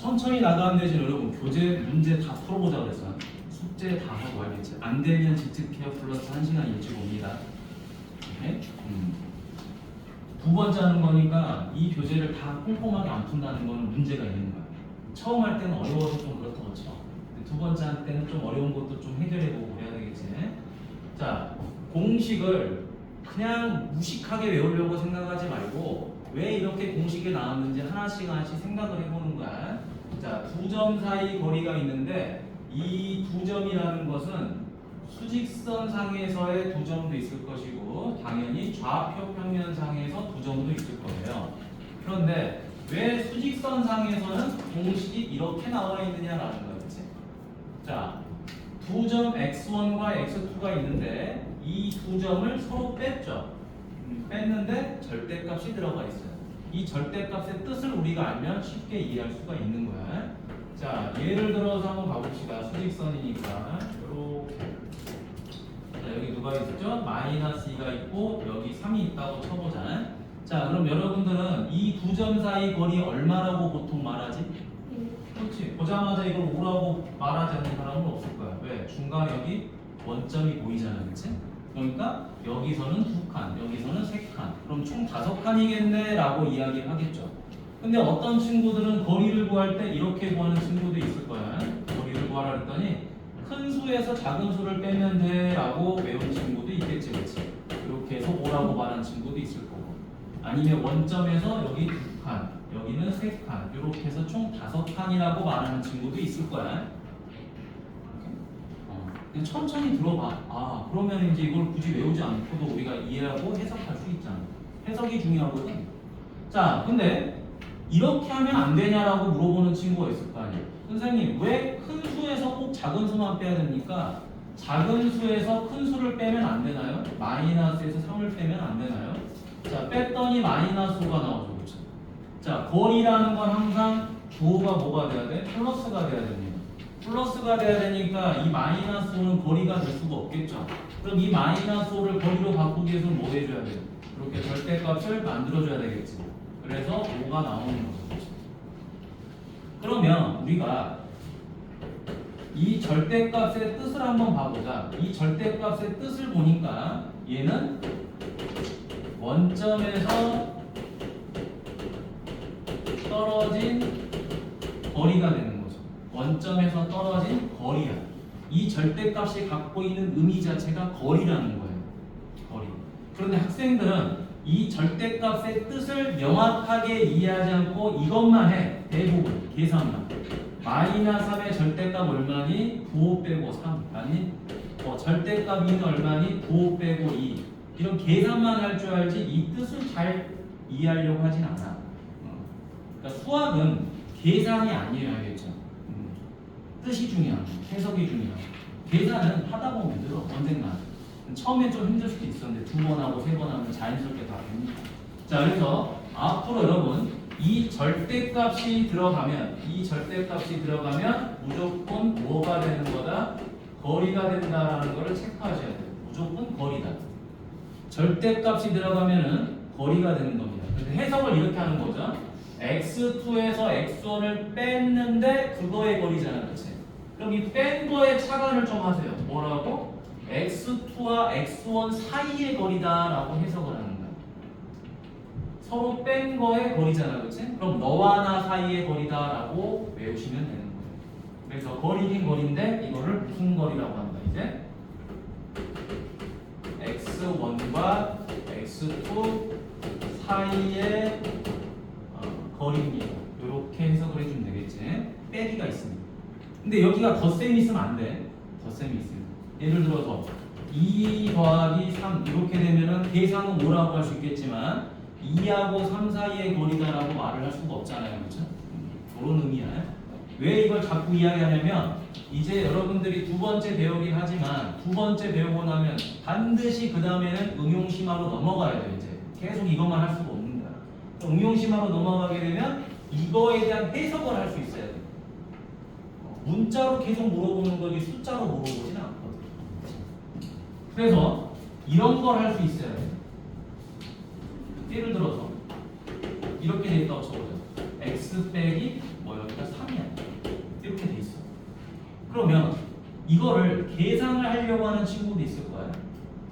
천천히 나가면 되지. 여러분 교재 문제 다 풀어보자 그랬어. 숙제 다 하고 알겠지? 안 되면 직특해요 플러스 1시간 일찍 옵니다. 네? 두 번째 하는 거니까 이 교재를 다 꼼꼼하게 안 푼다는 거는 문제가 있는 거야. 처음 할 때는 어려워서 좀 그렇다고 쳐. 두 번째 할 때는 좀 어려운 것도 좀 해결해보고 그래야 되겠지. 자, 공식을 그냥 무식하게 외우려고 생각하지 말고 왜 이렇게 공식이 나왔는지 하나씩 하나씩 생각을 해보는 거야. 자, 두 점 사이 거리가 있는데 이 두 점이라는 것은 수직선 상에서의 두 점도 있을 것이고 당연히 좌표 평면 상에서 두 점도 있을 거예요. 그런데 왜 수직선 상에서는 공식이 이렇게 나와 있느냐라는 거겠지. 자, 두 점 x1과 x2가 있는데 이 두 점을 서로 뺐죠. 뺐는데 절대값이 들어가 있어요. 이 절대값의 뜻을 우리가 알면 쉽게 이해할 수가 있는 거야. 자, 예를 들어서 한번 가봅시다. 수직선이니까 이렇게. 자, 여기 누가 있었죠? 마이너스 2가 있고 여기 3이 있다고 쳐보자. 자, 그럼 여러분들은 이 두 점 사이 거리 얼마라고 보통 말하지? 그렇지. 보자마자 이걸 5라고 말하지 않는 사람은 없을 거야. 왜? 중간에 여기 원점이 보이잖아. 그치? 그러니까 여기서는 2칸, 여기서는 3칸. 그럼 총 5칸이겠네 라고 이야기를 하겠죠. 근데 어떤 친구들은 거리를 구할 때 이렇게 구하는 친구도 있을 거야. 거리를 구하라 그랬더니 큰 수에서 작은 수를 빼면 돼 라고 외운 친구도 있겠지. 그치? 이렇게 해서 5라고 말하는 친구도 있을 거고. 아니면 원점에서 여기 2칸, 여기는 3칸 이렇게 해서 총 5칸이라고 말하는 친구도 있을 거야. 그냥 천천히 들어봐. 아, 그러면 이제 이걸 굳이 외우지 않고도 우리가 이해하고 해석할 수 있잖아. 해석이 중요하거든. 자, 근데 이렇게 하면 안 되냐라고 물어보는 친구가 있을 거 아니에요. 선생님, 왜 큰 수에서 꼭 작은 수만 빼야 됩니까? 작은 수에서 큰 수를 빼면 안 되나요? 마이너스에서 3을 빼면 안 되나요? 자, 뺐더니 마이너스 5가 나오죠. 그렇죠? 자, 거리라는 건 항상 부호가 뭐가 돼야 돼? 플러스가 돼야 됩니다. 플러스가 돼야 되니까 이 마이너스 5는 거리가 될 수가 없겠죠. 그럼 이 마이너스 5를 거리로 바꾸기 위해서는 뭐 해줘야 돼요? 이렇게 절대값을 만들어줘야 되겠지. 그래서 5가 나오는 거죠. 그러면 우리가 이 절대값의 뜻을 한번 봐보자. 이 절대값의 뜻을 보니까 얘는 원점에서 떨어진 거리가 되는 거죠. 원점에서 떨어진 거리야. 이 절대값이 갖고 있는 의미 자체가 거리라는 거예요. 거리. 그런데 학생들은 이 절대값의 뜻을 명확하게 이해하지 않고 이것만 해. 대부분 계산만. 마이너스 3의 절대값 얼마니? 9 빼고 3. 아니 절대값이 얼마니? 9 빼고 2. 이런 계산만 할 줄 알지 이 뜻을 잘 이해하려고 하진 않아. 그러니까 수학은 계산이 아니에요. 알겠죠? 뜻이 중요한 거, 해석이 중요한 거. 계산은 하다 보면 늘어. 언젠가. 처음엔 좀 힘들 수도 있었는데 2번 하고 3번 하면 자연스럽게 다 됩니다. 자, 그래서 앞으로 여러분 이 절대값이 들어가면 무조건 뭐가 되는 거다? 거리가 된다라는 거를 체크하셔야 돼요. 무조건 거리다. 절대값이 들어가면은 거리가 되는 겁니다. 그래서 해석을 이렇게 하는 거죠. x2에서 x1을 뺐는데 그거의 거리잖아. 그렇지? 그럼 이 뺀 거에 차관을 좀 하세요. 뭐라고? x2와 x1 사이의 거리다라고 해석을 하는 거야. 서로 뺀 거의 거리잖아. 그렇지? 그럼 너와 나 사이의 거리다라고 외우시면 되는 거예요. 그래서 거리긴 거리인데 이거를 무슨 거리라고 한다. 이제 x1과 x2 사이의 거리입니다. 이렇게 해석을 해주면 되겠지. 빼기가 있습니다. 근데 여기가 덧셈이 있으면 안 돼. 덧셈이 있습니다. 예를 들어서 2 더하기 3 이렇게 되면은 계산은 뭐라고 할 수 있겠지만 2하고 3 사이의 거리다라고 말을 할 수가 없잖아요. 그렇죠? 그런 의미야. 왜 이걸 자꾸 이야기하냐면 이제 여러분들이 두 번째 배우긴 하지만 두 번째 배우고 나면 반드시 그 다음에는 응용심화로 넘어가야 돼요. 이제 계속 이것만 할 수가 없는 거야. 응용심화로 넘어가게 되면 이거에 대한 해석을 할 수 있어야 돼. 문자로 계속 물어보는 거지 숫자로 물어보진 않거든. 그래서 이런 걸 할 수 있어야 돼. 예를 들어서 이렇게 돼 있다고 쳐보자. x 빼기 뭐 여기가 3이야. 그러면 이거를 계산을 하려고 하는 친구도 있을 거야.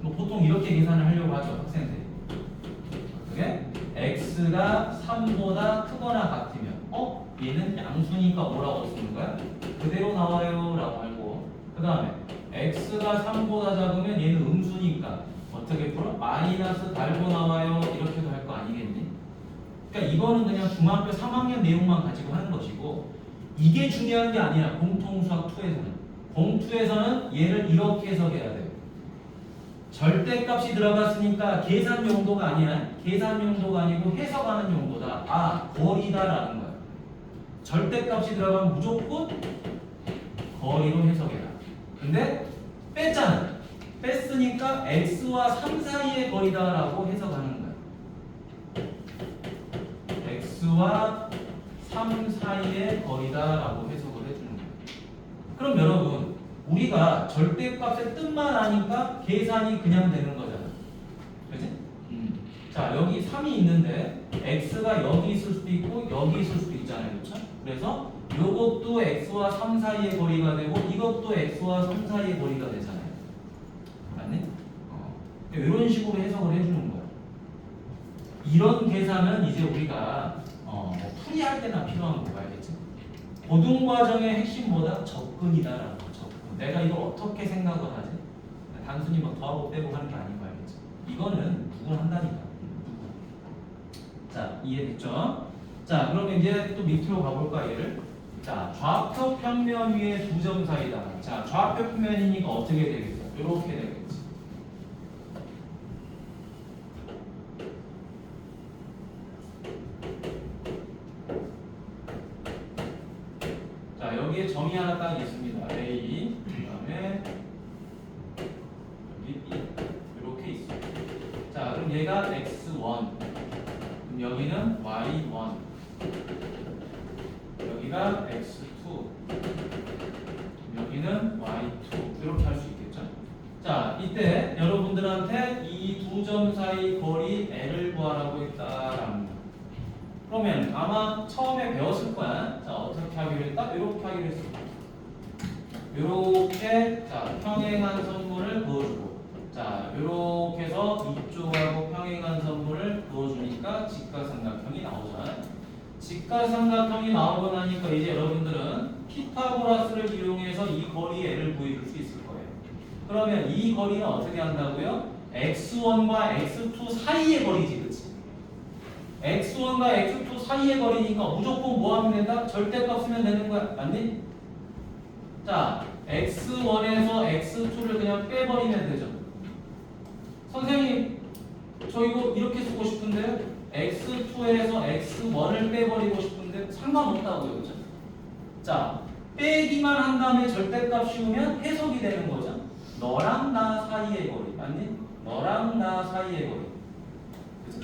뭐 보통 이렇게 계산을 하려고 하죠, 학생들이. 어떻게? x가 3보다 크거나 같으면 얘는 양수니까 뭐라고 쓰는 거야? 그대로 나와요 라고 알고, 그 다음에 x가 3보다 작으면 얘는 음수니까 어떻게 풀어? 마이너스 달고 나와요 이렇게도 할 거 아니겠니? 그러니까 이거는 그냥 중학교 3학년 내용만 가지고 하는 것이고, 이게 중요한 게 아니라 공통수학 2에서는, 공2에서는 얘를 이렇게 해석해야 돼요. 절대값이 들어갔으니까 계산 용도가 아니야. 계산 용도가 아니고 해석하는 용도다. 아, 거리다라는 거야. 절대값이 들어가면 무조건 거리로 해석해라. 근데 뺐잖아. 뺐으니까 x와 3 사이의 거리다라고 해석하는 거야. x와 3 사이의 거리다라고 해석을 해주는 거야. 그럼 여러분, 우리가 절대값의 뜻만 아니까 계산이 그냥 되는 거잖아. 그치? 자, 여기 3이 있는데 x가 여기 있을 수도 있고 여기 있을 수도 있잖아요. 그렇죠? 그래서 요것도 x와 3 사이의 거리가 되고 이것도 x와 3 사이의 거리가 되잖아요. 맞니? 이런 식으로 해석을 해주는 거야. 이런 계산은 이제 우리가 뭐 풀이할 때나 필요한 거 알겠지? 고등과정의 핵심 뭐다? 접근이다라는 거. 접근. 내가 이걸 어떻게 생각을 하지? 단순히 뭐 더하고 빼고 하는 게 아닌 거 알겠지? 이거는 누구나 한다니까. 누구. 자, 이해됐죠? 자, 그러면 이제 또 밑으로 가볼까 얘를. 자, 좌표 평면 위에 두 점 사이다. 자, 좌표 평면이니까 어떻게 되겠어? 이렇게 되겠지. 자, 여기에 점이 하나 딱 있습니다. A, 그 다음에 여기 B 이렇게 있어. 자, 그럼 얘가 X1, 그럼 여기는 Y1, 여기가 X2, 여기는 Y2 이렇게 할 수 있겠죠. 자, 이때 여러분들한테 이 두 점 사이 거리 L을 구하라고 했다라는 거. 그러면 아마 처음에 배웠을 거야. 자, 어떻게 하기로 했다? 이렇게 하기로 했어. 이렇게, 자, 평행한 선분을 그어주고, 자, 이렇게 해서 이쪽하고 평행한 선분을 그어주니까 직각삼각형이 나오잖아. 직각삼각형이 나오고 나니까 이제 여러분들은 피타고라스를 이용해서 이 거리 L을 구해줄 수 있을 거예요. 그러면 이 거리는 어떻게 한다고요? x1과 x2 사이의 거리지, 그치? x1과 x2 사이의 거리니까 무조건 뭐 하면 된다? 절대값 쓰면 되는 거야. 맞니? 자, x1에서 x2를 그냥 빼버리면 되죠. 선생님, 저 이거 이렇게 쓰고 싶은데요? x2에서 x1을 빼버리고 싶은데 상관없다고요. 그죠? 자, 빼기만 한 다음에 절대값 씌우면 해석이 되는 거죠. 너랑 나 사이의 거리. 맞니? 너랑 나 사이의 거리. 그죠?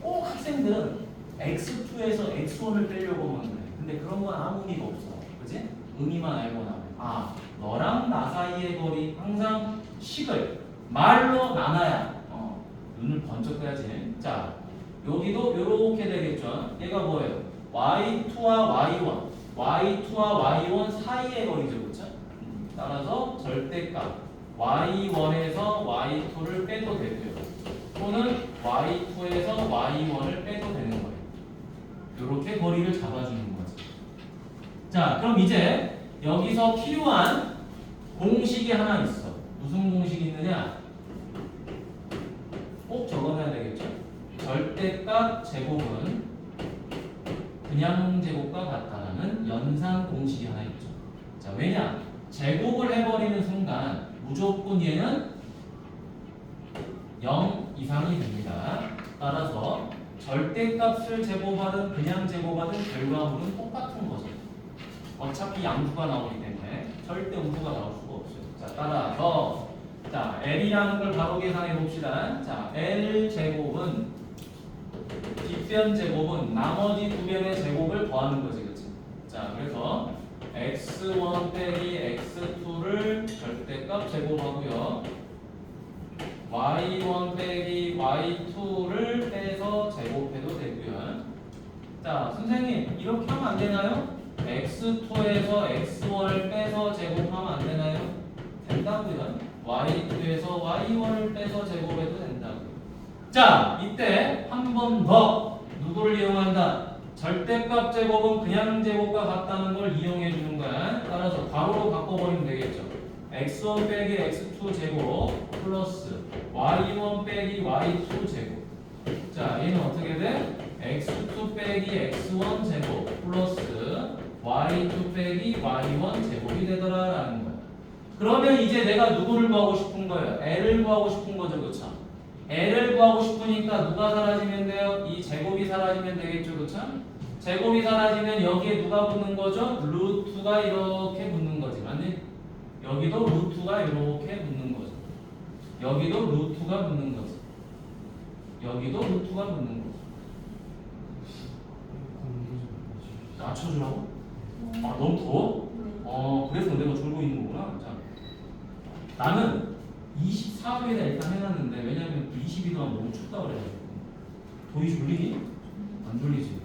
꼭 학생들은 x2에서 x1을 빼려고 하는 거예요. 근데 그런 건 아무 의미가 없어. 그지? 의미만 알고 나면. 아, 너랑 나 사이의 거리. 항상 식을 말로 나눠야 눈을 번쩍 떠야지. 자, 여기도 이렇게 되겠죠. 얘가 뭐예요? y2와 y1. y2와 y1 사이의 거리죠. 그렇죠? 따라서 절대값 y1에서 y2를 빼도 되고요. 또는 y2에서 y1을 빼도 되는 거예요. 이렇게 거리를 잡아주는 거죠. 자, 그럼 이제 여기서 필요한 공식이 하나 있어. 무슨 공식이 있느냐? 꼭 적어놔야 되겠죠. 절대값 제곱은 그냥 제곱과 같다라는 연산 공식이 하나 있죠. 자, 왜냐? 제곱을 해버리는 순간 무조건 얘는 0 이상이 됩니다. 따라서 절대값을 제곱하든 그냥 제곱하든 결과물은 똑같은 거죠. 어차피 양수가 나오기 때문에 절대 음수가 나올 수가 없어요. 자, 따라서 자, L이라는 걸 바로 계산해 봅시다. 자, L 제곱은 뒷변 제곱은 나머지 두 변의 제곱을 더하는 거지, 그치? 자, 그래서 x1 빼기 x2를 절대값 제곱하고요. y1 빼기 y2를 빼서 제곱해도 되고요. 자, 선생님 이렇게 하면 안 되나요? x2에서 x1을 빼서 제곱하면 안 되나요? 된다고요. y2에서 y1을 빼서 제곱해도 된다고요. 자, 이때 한 번 더 누구를 이용한다? 절대값 제곱은 그냥 제곱과 같다는 걸 이용해 주는 거야. 따라서 괄호로 바꿔버리면 되겠죠. x1 빼기 x2 제곱 플러스 y1 빼기 y2 제곱. 자, 얘는 어떻게 돼? x2 빼기 x1 제곱 플러스 y2 빼기 y1 제곱이 되더라 라는 거야. 그러면 이제 내가 누구를 구하고 싶은 거예요? L을 구하고 싶은 거죠, 그쵸? L을 구하고 싶으니까 누가 사라지면 돼요? 이 제곱이 사라지면 되겠죠, 그쵸? 제곱이 사라지면 여기에 누가 붙는 거죠? 루트가 이렇게 붙는 거지, 맞니? 여기도 루트가 이렇게 붙는 거죠. 여기도 루트가 붙는 거지. 여기도 루트가 붙는 거지. 낮춰주라고? 아, 너무 더워? 그래서 내가 졸고 있는 거구나. 자, 나는 24회에다 일단 해놨는데, 왜냐면 22도 하면 너무 춥다 그래가지고. 도희 졸리니? 안 졸리지?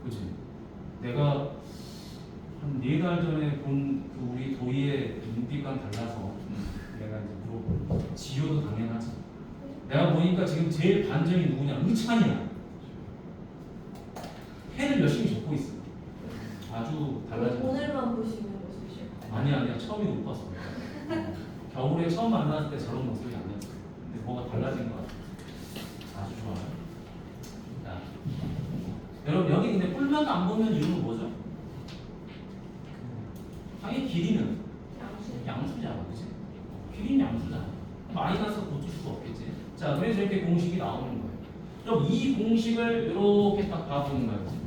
그치? 내가 한 4달 전에 본 그 우리 도희의 눈빛과 달라서 내가 이제 물어보고. 지효도 당연하지. 내가 보니까 지금 제일 반전이 누구냐? 의찬이야. 해를 열심히 적고 있어. 아주 달라진. 오늘만 보시는 모습이죠? 아니야 처음이 못 봤어. 겨울에 처음 만났을 때 저런 모습이 아니었어. 근데 뭐가 달라진 것 같아. 아주 좋아요. 자, 여러분 여기 근데 뿔만 안 보는 이유는 뭐죠? 당연히 길이는 양수잖아, 그치? 길이는 양수잖아. 마이너스 고칠 수가 없겠지. 자, 그래서 이렇게 공식이 나오는 거예요. 그럼 이 공식을 이렇게 딱 봐보는 거예요.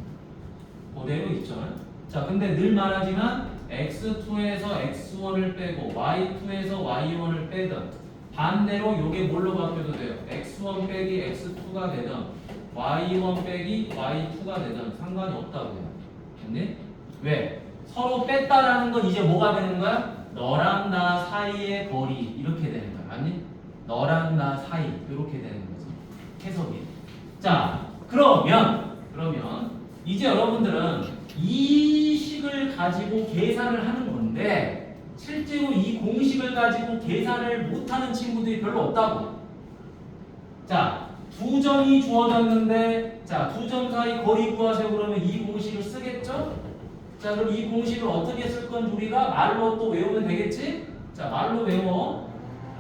그대로 있죠. 자, 근데 늘 말하지만 x2에서 x1을 빼고 y2에서 y1을 빼든 반대로 요게 뭘로 바뀌어도 돼요. x1 빼기 x2가 되든 y1 빼기 y2가 되든 상관이 없다고요. 됐니? 왜? 서로 뺐다라는 건 이제 뭐가 되는 거야? 너랑 나 사이의 거리 이렇게 되는 거야. 맞니? 너랑 나 사이 이렇게 되는 거지. 해석이. 자, 그러면 이제 여러분들은 이 식을 가지고 계산을 하는 건데 실제로 이 공식을 가지고 계산을 못하는 친구들이 별로 없다고. 자, 두 점이 주어졌는데 자, 두 점 사이 거리 구하세요. 그러면 이 공식을 쓰겠죠? 자, 그럼 이 공식을 어떻게 쓸 건지 우리가 말로 또 외우면 되겠지? 자, 말로 외워.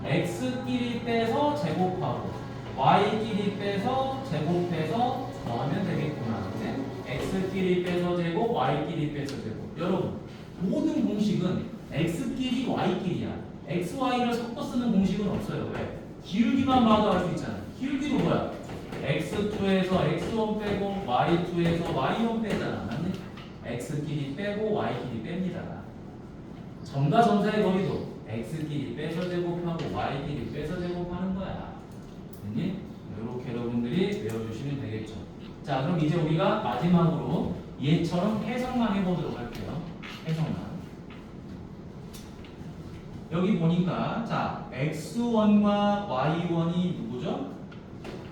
x끼리 빼서 제곱하고 y끼리 빼서 제곱해서 더하면 되겠구나. 네? x끼리 빼서 제곱, y끼리 빼서 제곱. 여러분, 모든 공식은 x끼리, y끼리야. x, y를 섞어 쓰는 공식은 없어요. 왜? 기울기만 봐도 알 수 있잖아. 기울기도 뭐야? x2에서 x1 빼고 y2에서 y1 빼잖아. 맞니? x끼리 빼고 y끼리 뺍니다. 점과 점 사이 거리도 x끼리 빼서 제곱하고 y끼리 빼서 제곱하는 거야. 됐니? 이렇게 여러분들이 외워주시면 되겠죠. 자, 그럼 이제 우리가 마지막으로 얘처럼 해석만 해보도록 할게요. 해석만. 여기 보니까 자, x1과 y1이 누구죠?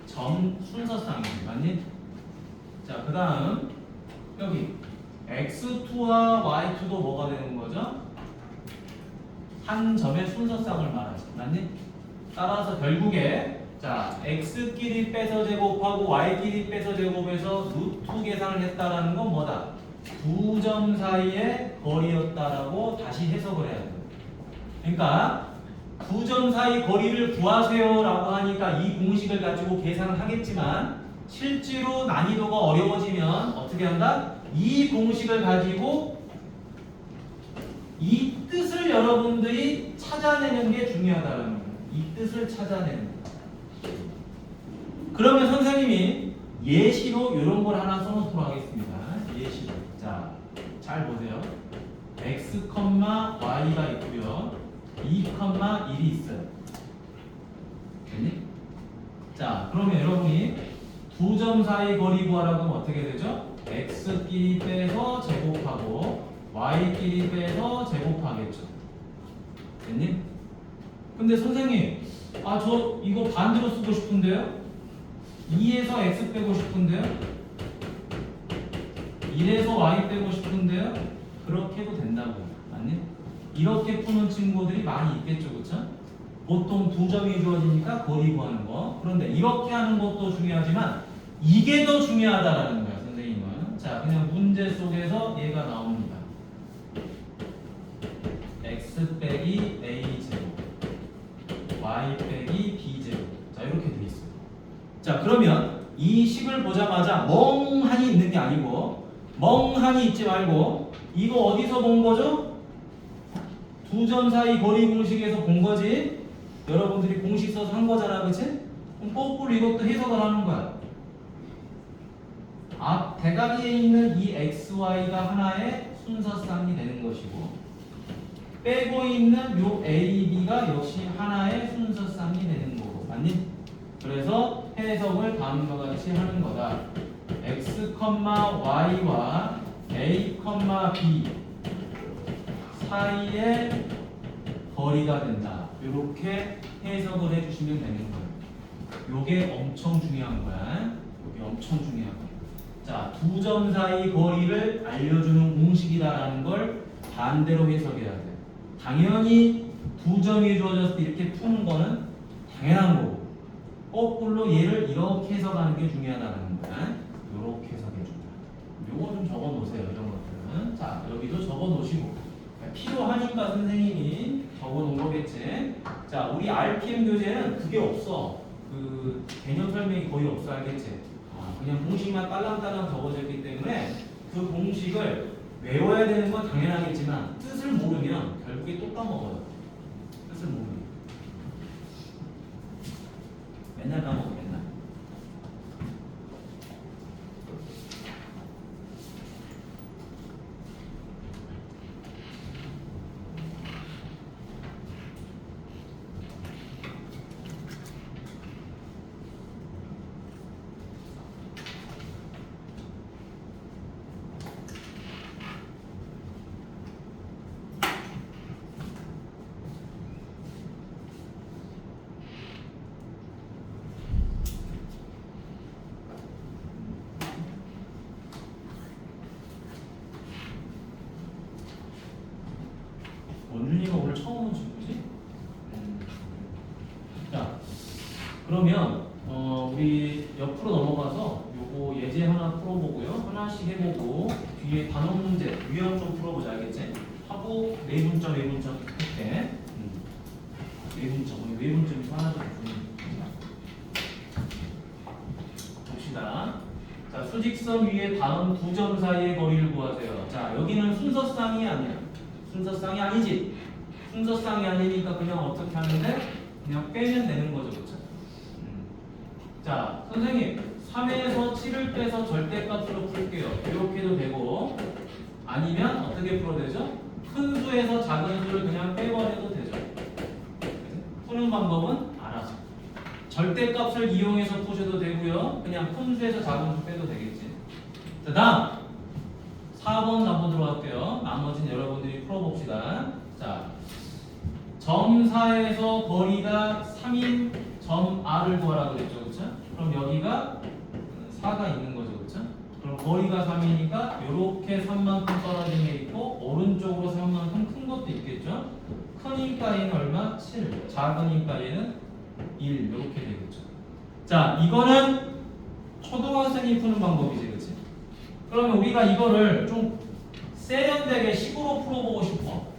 점 순서쌍이에요. 맞니? 자, 그 다음 여기 x2와 y2도 뭐가 되는 거죠? 한 점의 순서쌍을 말하지. 맞니? 따라서 결국에 자, x끼리 빼서 제곱하고 y끼리 빼서 제곱해서 루트 계산을 했다라는 건 뭐다? 두 점 사이의 거리였다라고 다시 해석을 해야 돼요. 그러니까 두 점 사이 거리를 구하세요라고 하니까 이 공식을 가지고 계산을 하겠지만 실제로 난이도가 어려워지면 어떻게 한다? 이 공식을 가지고 이 뜻을 여러분들이 찾아내는 게 중요하다는 거예요. 이 뜻을 찾아내는 거예요. 그러면 선생님이 예시로 이런 걸 하나 써놓도록 하겠습니다. 예시로. 자, 잘 보세요. x, y가 있고요. 2, 1이 있어요. 됐니? 자, 그러면 여러분이 두 점 사이 거리 구하라고 하면 어떻게 되죠? x끼리 빼서 제곱하고 y끼리 빼서 제곱하겠죠. 됐니? 근데 선생님, 아, 저 이거 반대로 쓰고 싶은데요? 2에서 x 빼고 싶은데요? 1에서 y 빼고 싶은데요? 그렇게 해도 된다고. 맞니? 이렇게 푸는 친구들이 많이 있겠죠, 그쵸? 보통 2점이 주어지니까 거리 구하는 거. 그런데 이렇게 하는 것도 중요하지만 이게 더 중요하다라는 거야, 선생님은. 자, 그냥 문제 속에서 얘가 나옵니다. x 빼기 a 제곱, y 빼기 b 제곱. 자, 이렇게 돼 있어요. 자, 그러면 이 식을 보자마자 멍하니 있는 게 아니고, 멍하니 있지 말고, 이거 어디서 본 거죠? 2점 사이 거리 공식에서 본 거지. 여러분들이 공식 써서 한 거잖아, 그치? 그럼 거꾸로 이것도 해석을 하는 거야. 앞 대각에 있는 이 xy가 하나의 순서쌍이 되는 것이고, 빼고 있는 요 a, b가 역시 하나의 순서쌍이 되는 거고, 맞니? 그래서 해석을 다음과 같이 하는 거다. x, y와 a, b 사이의 거리가 된다. 이렇게 해석을 해주시면 되는 거예요. 요게 엄청 중요한 거야. 요게 엄청 중요한 거야. 자, 2점 사이 거리를 알려주는 공식이다라는 걸 반대로 해석해야 돼. 당연히 2점이 주어졌을 때 이렇게 푸는 거는 당연한 거고, 거꾸로 얘를 이렇게 해석하는 게 중요하다는 거야. 이렇게 해석해준다. 요거 좀 적어 놓으세요. 이런 것들은. 자, 여기도 적어 놓으시고, 필요하니까 선생님이 적어 놓은 거겠지. 자, 우리 RPM 교재는 그게 없어. 그 개념 설명이 거의 없어, 알겠지? 그냥 공식만 딸랑딸랑 적어져 있기 때문에 그 공식을 외워야 되는 건 당연하겠지만 뜻을 모르면 결국에 또 까먹어요. 뜻을 모르면. 맨날 까먹어, 맨날. 원준이가 오늘 처음 온 친구지? 자, 그러면 우리 옆으로 넘어가서 요거 예제 하나 풀어보고요. 하나씩 해보고 뒤에 단원 문제 유형 좀 풀어보자, 알겠지? 하고 내분점 할게. 내분점, 외분점이 하나 좀 봅시다. 자, 수직선 위에 다음 2점 사이의 거리를 구하세요. 자, 여기는 순서쌍이 아니야. 순서쌍이 아니지. 순서쌍이 아니니까 그냥 어떻게 하는데? 그냥 빼면 되는 거죠, 그렇죠? 자, 선생님 3에서 7을 빼서 절대값으로 풀게요. 이렇게 해도 되고, 아니면 어떻게 풀어도 되죠? 큰 수에서 작은 수를 그냥 빼버려도 되죠. 푸는 방법은 알아서. 절대값을 이용해서 푸셔도 되고요. 그냥 큰 수에서 작은 수 빼도 되겠지. 자, 다음 4번 한번 들어갈게요. 나머지는 여러분들이 풀어봅시다. 자, 점 4에서 거리가 3인 점 R을 구하라고 그랬죠, 그렇죠? 그럼 여기가 4가 있는 거죠, 그렇죠? 그럼 거리가 3이니까 이렇게 3만큼 떨어진 게 있고, 오른쪽으로 3만큼 큰 것도 있겠죠? 크니까 얘는 얼마? 7. 작으니까 얘는 1. 이렇게 되겠죠. 자, 이거는 초등학생이 푸는 방법이지, 그렇지? 그러면 우리가 이거를 좀 세련되게 식으로 풀어보고 싶어.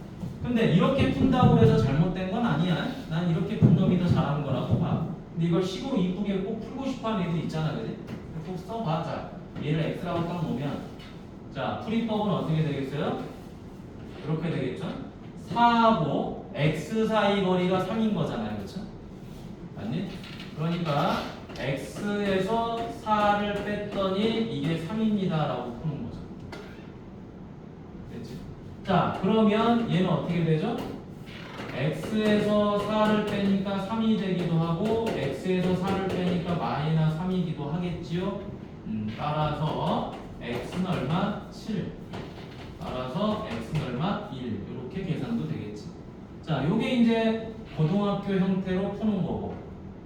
근데 이렇게 푼다고 해서 잘못된 건 아니야. 난 이렇게 푼 놈이 더 잘하는 거라고 봐. 근데 이걸 식으로 이쁘게 꼭 풀고 싶어 하는 애들 있잖아, 그지? 꼭 써봐. 자, 얘를 x라고 딱 놓으면, 자, 풀이법은 어떻게 되겠어요? 이렇게 되겠죠? 4하고 x 사이 거리가 3인 거잖아요, 그렇죠? 맞니? 그러니까 x에서 4를 뺐더니 이게 3입니다 라고 푸는 거죠. 됐지? 자, 그러면 얘는 어떻게 되죠? x에서 4를 빼니까 3이 되기도 하고, x에서 4를 빼니까 마이너스 3이기도 하겠지요? 따라서 x는 얼마? 7. 따라서 x는 얼마? 1. 이렇게 계산도 되겠지. 자, 요게 이제 고등학교 형태로 푸는 거고,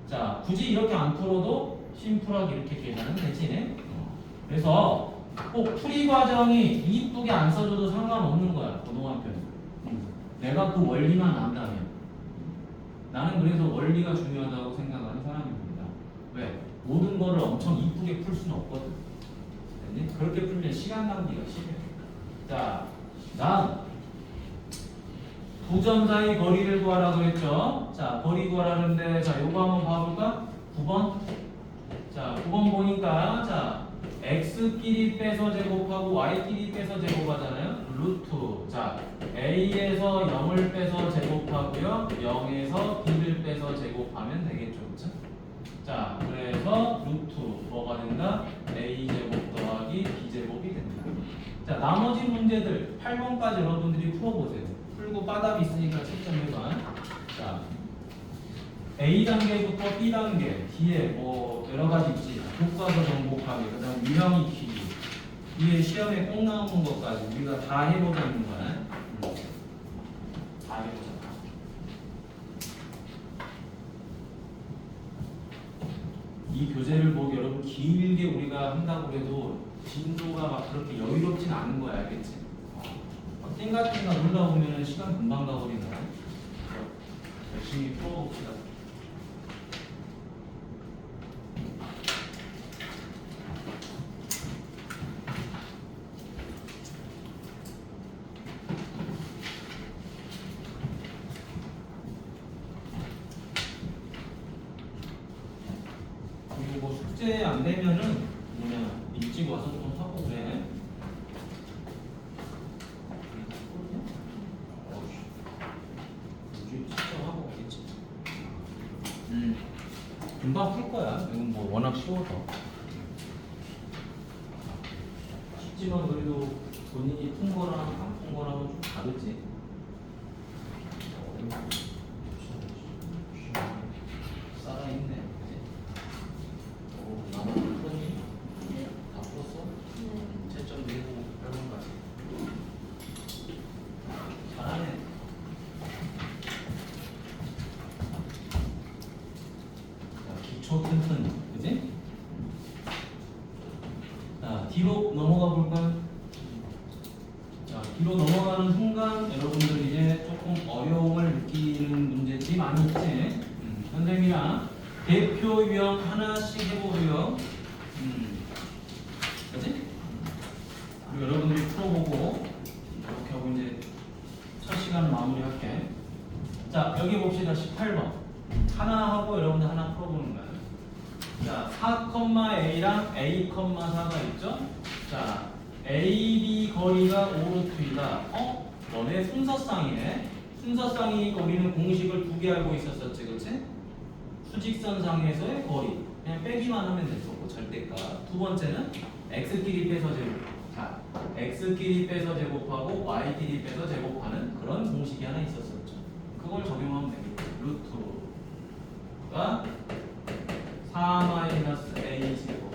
자, 굳이 이렇게 안 풀어도 심플하게 이렇게 계산은 되지. 그래서 꼭 풀이 과정이 이쁘게 안 써줘도 상관없는 거야. 고등학교는. 내가 그 원리만 안다면. 나는 그래서 원리가 중요하다고 생각하는 사람입니다. 왜? 모든 거를 엄청 이쁘게 풀 수는 없거든. 됐니? 그렇게 풀면 시간 낭비가 심해. 자, 다음. 두 점 사이 거리를 구하라고 했죠. 자, 거리 구하라는데, 자, 요거 한번 봐볼까? 9번. 자, 9번 보니까, 자, x끼리 빼서 제곱하고 y끼리 빼서 제곱하잖아요. 루트. 자, a에서 0을 빼서 제곱하고요. 0에서 b를 빼서 제곱하면 되겠죠. 그쵸? 자, 그래서 루트 뭐가 된다? a제곱 더하기 b제곱이 된다. 자, 나머지 문제들 8번까지 여러분들이 풀어보세요. 풀고 빠답이 있으니까 채점해봐. 자, A 단계부터 B 단계 뒤에 뭐 여러 가지 있지. 교과서 정복하기, 그다음 유형 익히기. 뒤에 시험에 꼭 나오는 것까지 우리가 다 해보자는 거야. 다 해보자. 이 교재를 보고 여러분 길게 우리가 한다고 해도 진도가 막 그렇게 여유롭진 않은 거야, 알겠지? 띵가띵가 놀다 보면 시간 금방 가버리는 거야. 열심히 풀어봅시다. 그리고 뭐 숙제 안 되면은 뭐냐 일찍 와서 좀 하고 그래. 측정하고 오겠지. 금방 풀 거야. 이건 뭐 워낙 쉬워서. 쉽지만 그래도 본인이 푼 거랑 안 푼 거랑은 좀 다르지. 살아있네. 오, 나만 풀었니? 다 풀었어? 채점 내고 8번까지. 잘하네. 기초 튼튼, 그지? 자, 뒤로 넘어가 볼까요? 자, 뒤로 넘어가는 순간 여러분들 이제 조금 어려움을 느끼는 문제들이 많이 있지. 선생님이랑 대표 유형 하나씩 해보고요. 그지? 그리고 여러분들이 풀어보고 이렇게 하고 이제 첫 시간을 마무리할게. 자, 여기 봅시다. 18번. 하나 하고 여러분들 하나 풀어보는 거예요. 자, 4,a랑 a,4가 있죠? 자, AB 거리가 5루트이다. 너네 순서쌍이네. 순서쌍이 거리는 공식을 두 개 알고 있었었지, 그치? 수직선상에서의 거리. 그냥 빼기만 하면 됐었고, 절대값. 두 번째는 x끼리 빼서 제곱. 자, x끼리 빼서 제곱하고 y끼리 빼서 제곱하는 그런 공식이 하나 있었었죠. 그걸 적용하면 되겠죠. 루트가 4-a제곱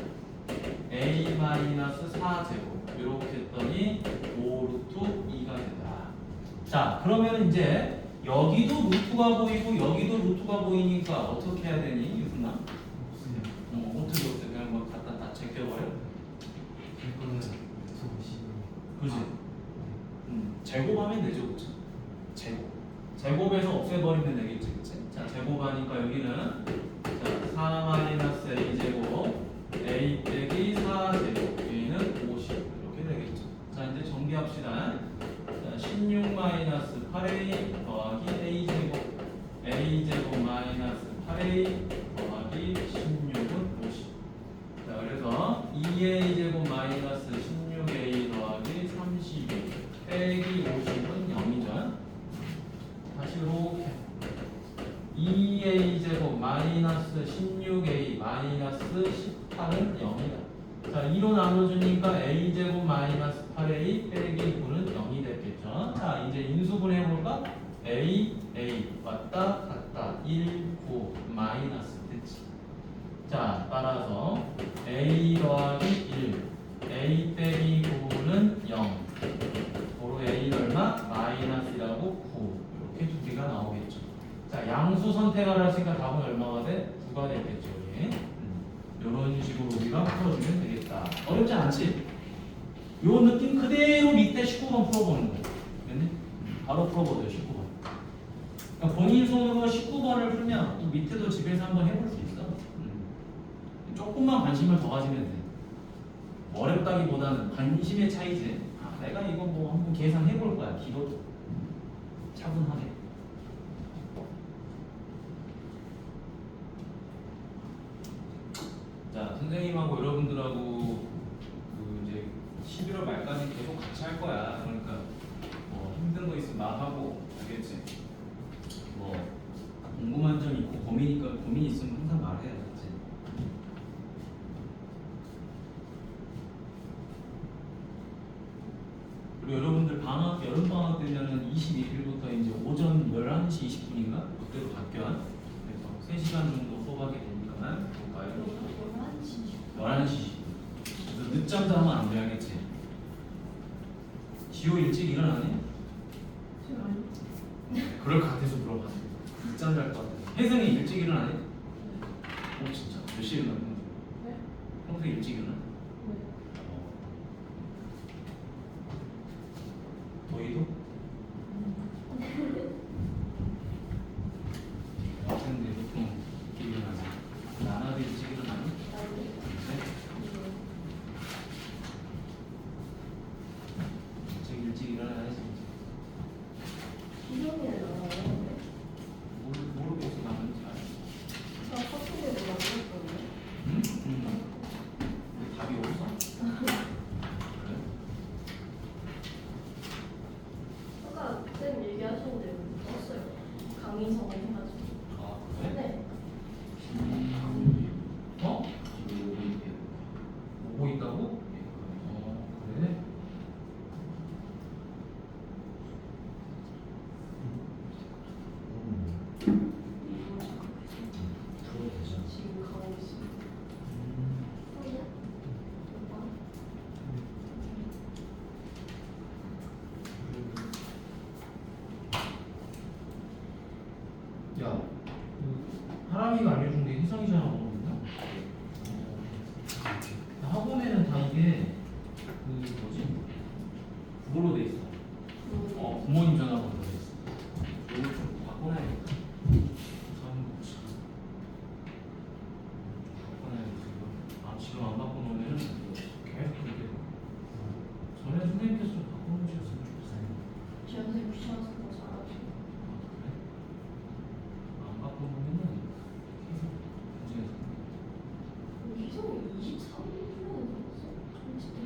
a-4제곱 이렇게 했더니 5루트 2가 된다. 자, 그러면 이제 여기도 루트가 보이고 여기도 루트가 보이니까 어떻게 해야 되니? 유순아? 어떻게 없애? 그냥 뭐 갖다 다 제껴버려? 그지? 제곱하면 되죠, 그치? 제곱에서 없애버리면 되겠지, 그치? 자, 제곱하니까 여기는 자, 4-a제곱 a 빼기 4제곱 y는 50 이렇게 되겠죠. 자, 이제 정리합시다. 자, 16-8a 더하기 a제곱 a제곱 마이너스 8a 더하기 16은 50. 자, 그래서 2a제곱 마이너스 16a 더하기 32 빼기 50은 0이죠. 다시 이렇게 2a제곱 마이너스 16a 마이너스 18은 0이다. 자, 2로 나눠주니까 a제곱 마이너스 8a 빼기 9는 0이 됐겠죠. 자, 이제 인수분 해볼까? a 왔다 갔다 1, 9 마이너스 됐지. 자, 따라서 a 더하기 1 a 빼기 9는 0 고로 a는 얼마? 마이너스라고 9 이렇게 두 개가 나오겠죠. 자, 양수 선택을 했으니까 답은 얼마가 돼? 9가 됐겠죠. 이런 식으로 우리가 풀어주면 되겠다. 어렵지 않지? 요 느낌 그대로 밑에 19번 풀어보는 거예요. 됐니? 바로 풀어보세요. 19번. 그러니까 본인 손으로 19번을 풀면 또 밑에도 집에서 한번 해볼 수 있어. 조금만 관심을 더 가지면 돼. 어렵다기보다는 관심의 차이지. 아, 내가 이거 뭐 한번 계산해 볼 거야. 기도도 차분하게. 자, 선생님하고 여러분들하고 그 이제 11월 말까지 계속 같이 할 거야. 그러니까 뭐 힘든 거 있으면 말하고, 알겠지? 뭐 궁금한 점 있고 고민 있으면 항상 말해, 알겠지? 그리고 여러분들 방학 여름 방학 되면은 21일부터 이제 오전 11시 20분인가 그때로 바뀌어. 그래서 3시간 정도 수업하게 되니까 볼까요? 11시 20분. 그래서 늦잠 자면 안 돼, 알겠지? 지호 일찍 일어나니? 그럴 것 같아서 물어봤어. 늦잠 잘 것 같아. 혜승이 일찍 일어나니? 진짜? 몇 시에 일어나니? 네? 평소에 일찍 일어나? 네. 너희도? 학생들 보통 일찍 일어나지. 나나도 일찍 일어나니? 네? 일찍 일어나야지. 기존에 나와요. 모르겠어. 나는 잘. 나 사투리로 만났거든요. 응? 근데 답이 없어? 그래? 아까 쌤 얘기하셨는데 떴어요. 강인성을 해가지고. 아, 그래? 네. 어? 오고 있다고? 그래? 지금 가고 있습니다. 소리야? 오빠? 야, 하람이가 알려준 게 희성이잖아, 모르겠나? 학원에는 다 이게 그 뭐지? 그걸로 돼 있어. 부모님 전화번호로 돼 있어. 이거 좀 바꿔놔야겠다. 바꿔놔야겠다. 지금 안 바꿔놓으면 계속 그렇게 돼. 전에 선생님께서 좀 바꿔놓으셨으면 좋겠어요. 지연쌤 귀찮아서 그거 잘하시고. 그래? 안 바꿔놓으면은 계속 문제가 생겨. 희성이 23년에 들었어? 30대.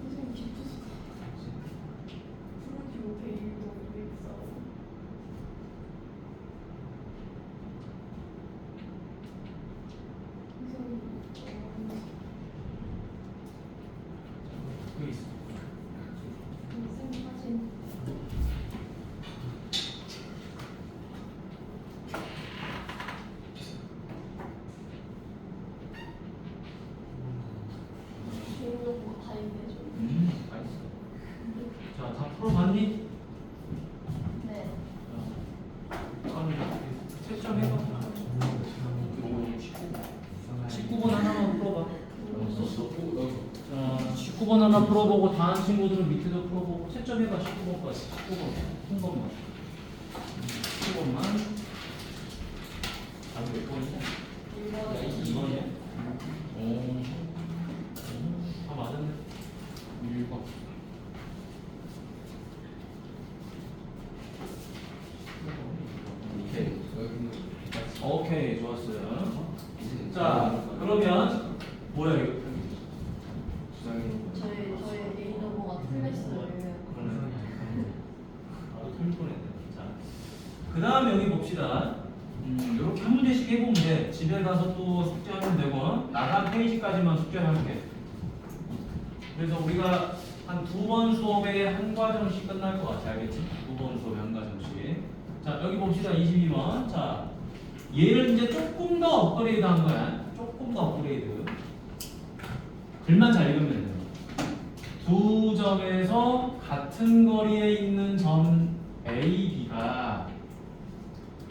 선생님 기쁘시다. 프로기 501도 204. 그게 있어. 쌤 사진. 주인공 다 얘기해줘. 다 있어. 자, 다 풀어봤니? 네. 채점 해봐. 19번 하나만 풀어봐. 자, 19번 하나 풀어보고 다른 친구들은 밑에도 풀어보고 채점해봐. 19번까지. 19번. 큰 것만. 19번만. 다음 몇 번이냐? 2번이야? 오. 다 맞았네. 1번. 오케이, 좋았어요. 자, 그러면 뭐야 이거? 저의 개인정보가 틀렸어요. 그러네. 나도 틀릴 뻔했네. 자, 그 다음에 여기 봅시다. 이렇게 한 문제씩 해보면 돼. 집에 가서 또 숙제하면 되고 나간 페이지까지만 숙제하면 돼. 그래서 우리가 한 2번 수업에 한 과정씩 끝날 것 같아. 알겠지? 2번 수업에 한 과정씩. 자, 여기 봅시다. 22번. 자, 얘를 이제 조금 더 업그레이드 한 거야. 조금 더 업그레이드. 글만 잘 읽으면 돼요. 두 점에서 같은 거리에 있는 점 A, B가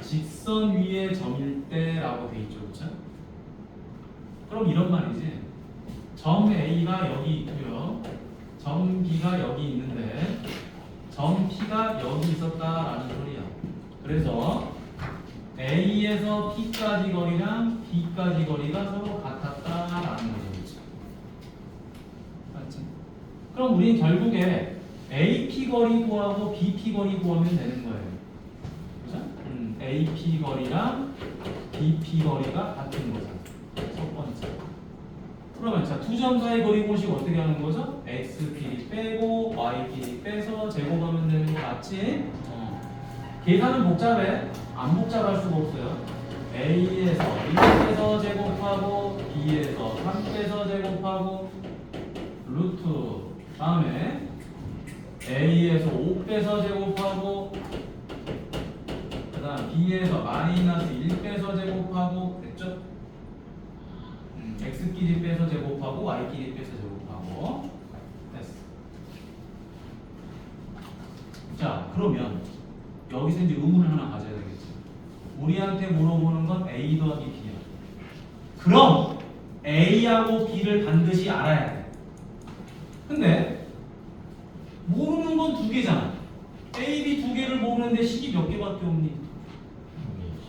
직선 위의 점일 때 라고 돼 있죠. 그쵸? 그럼 이런 말이지. 점 A가 여기 있고요. 점 B가 여기 있는데 점 P가 여기 있었다라는 소리야. 그래서 A에서 P까지 거리랑 B까지 거리가 서로 같았다라는 거죠. 그쵸? 맞지? 그럼 우리는 결국에 AP 거리 구하고 BP 거리 구하면 되는 거예요. 그죠? AP 거리랑 BP 거리가 같은 거죠. 첫 번째. 그러면 자, 두 점 사이 거리 공식 어떻게 하는 거죠? x 길이 빼고 y 길이 빼서 제곱하면 되는 거 맞지? 계산은 복잡해. 안 복잡할 수가 없어요. A에서 1 빼서 제곱하고 B에서 3 빼서 제곱하고 루트 다음에 A에서 5 빼서 제곱하고 그 다음 B에서 마이너스 1 빼서 제곱하고 됐죠? X끼리 빼서 제곱하고 Y끼리 빼서 제곱하고 됐어. 자, 그러면 여기서 이제 의문을 하나 가져야 되겠지. 우리한테 물어보는 건 A 더하기 B야. 그럼 A하고 B를 반드시 알아야 돼. 근데 모르는 건 두 개잖아. A, B 두 개를 모르는데 식이 몇 개밖에 없니?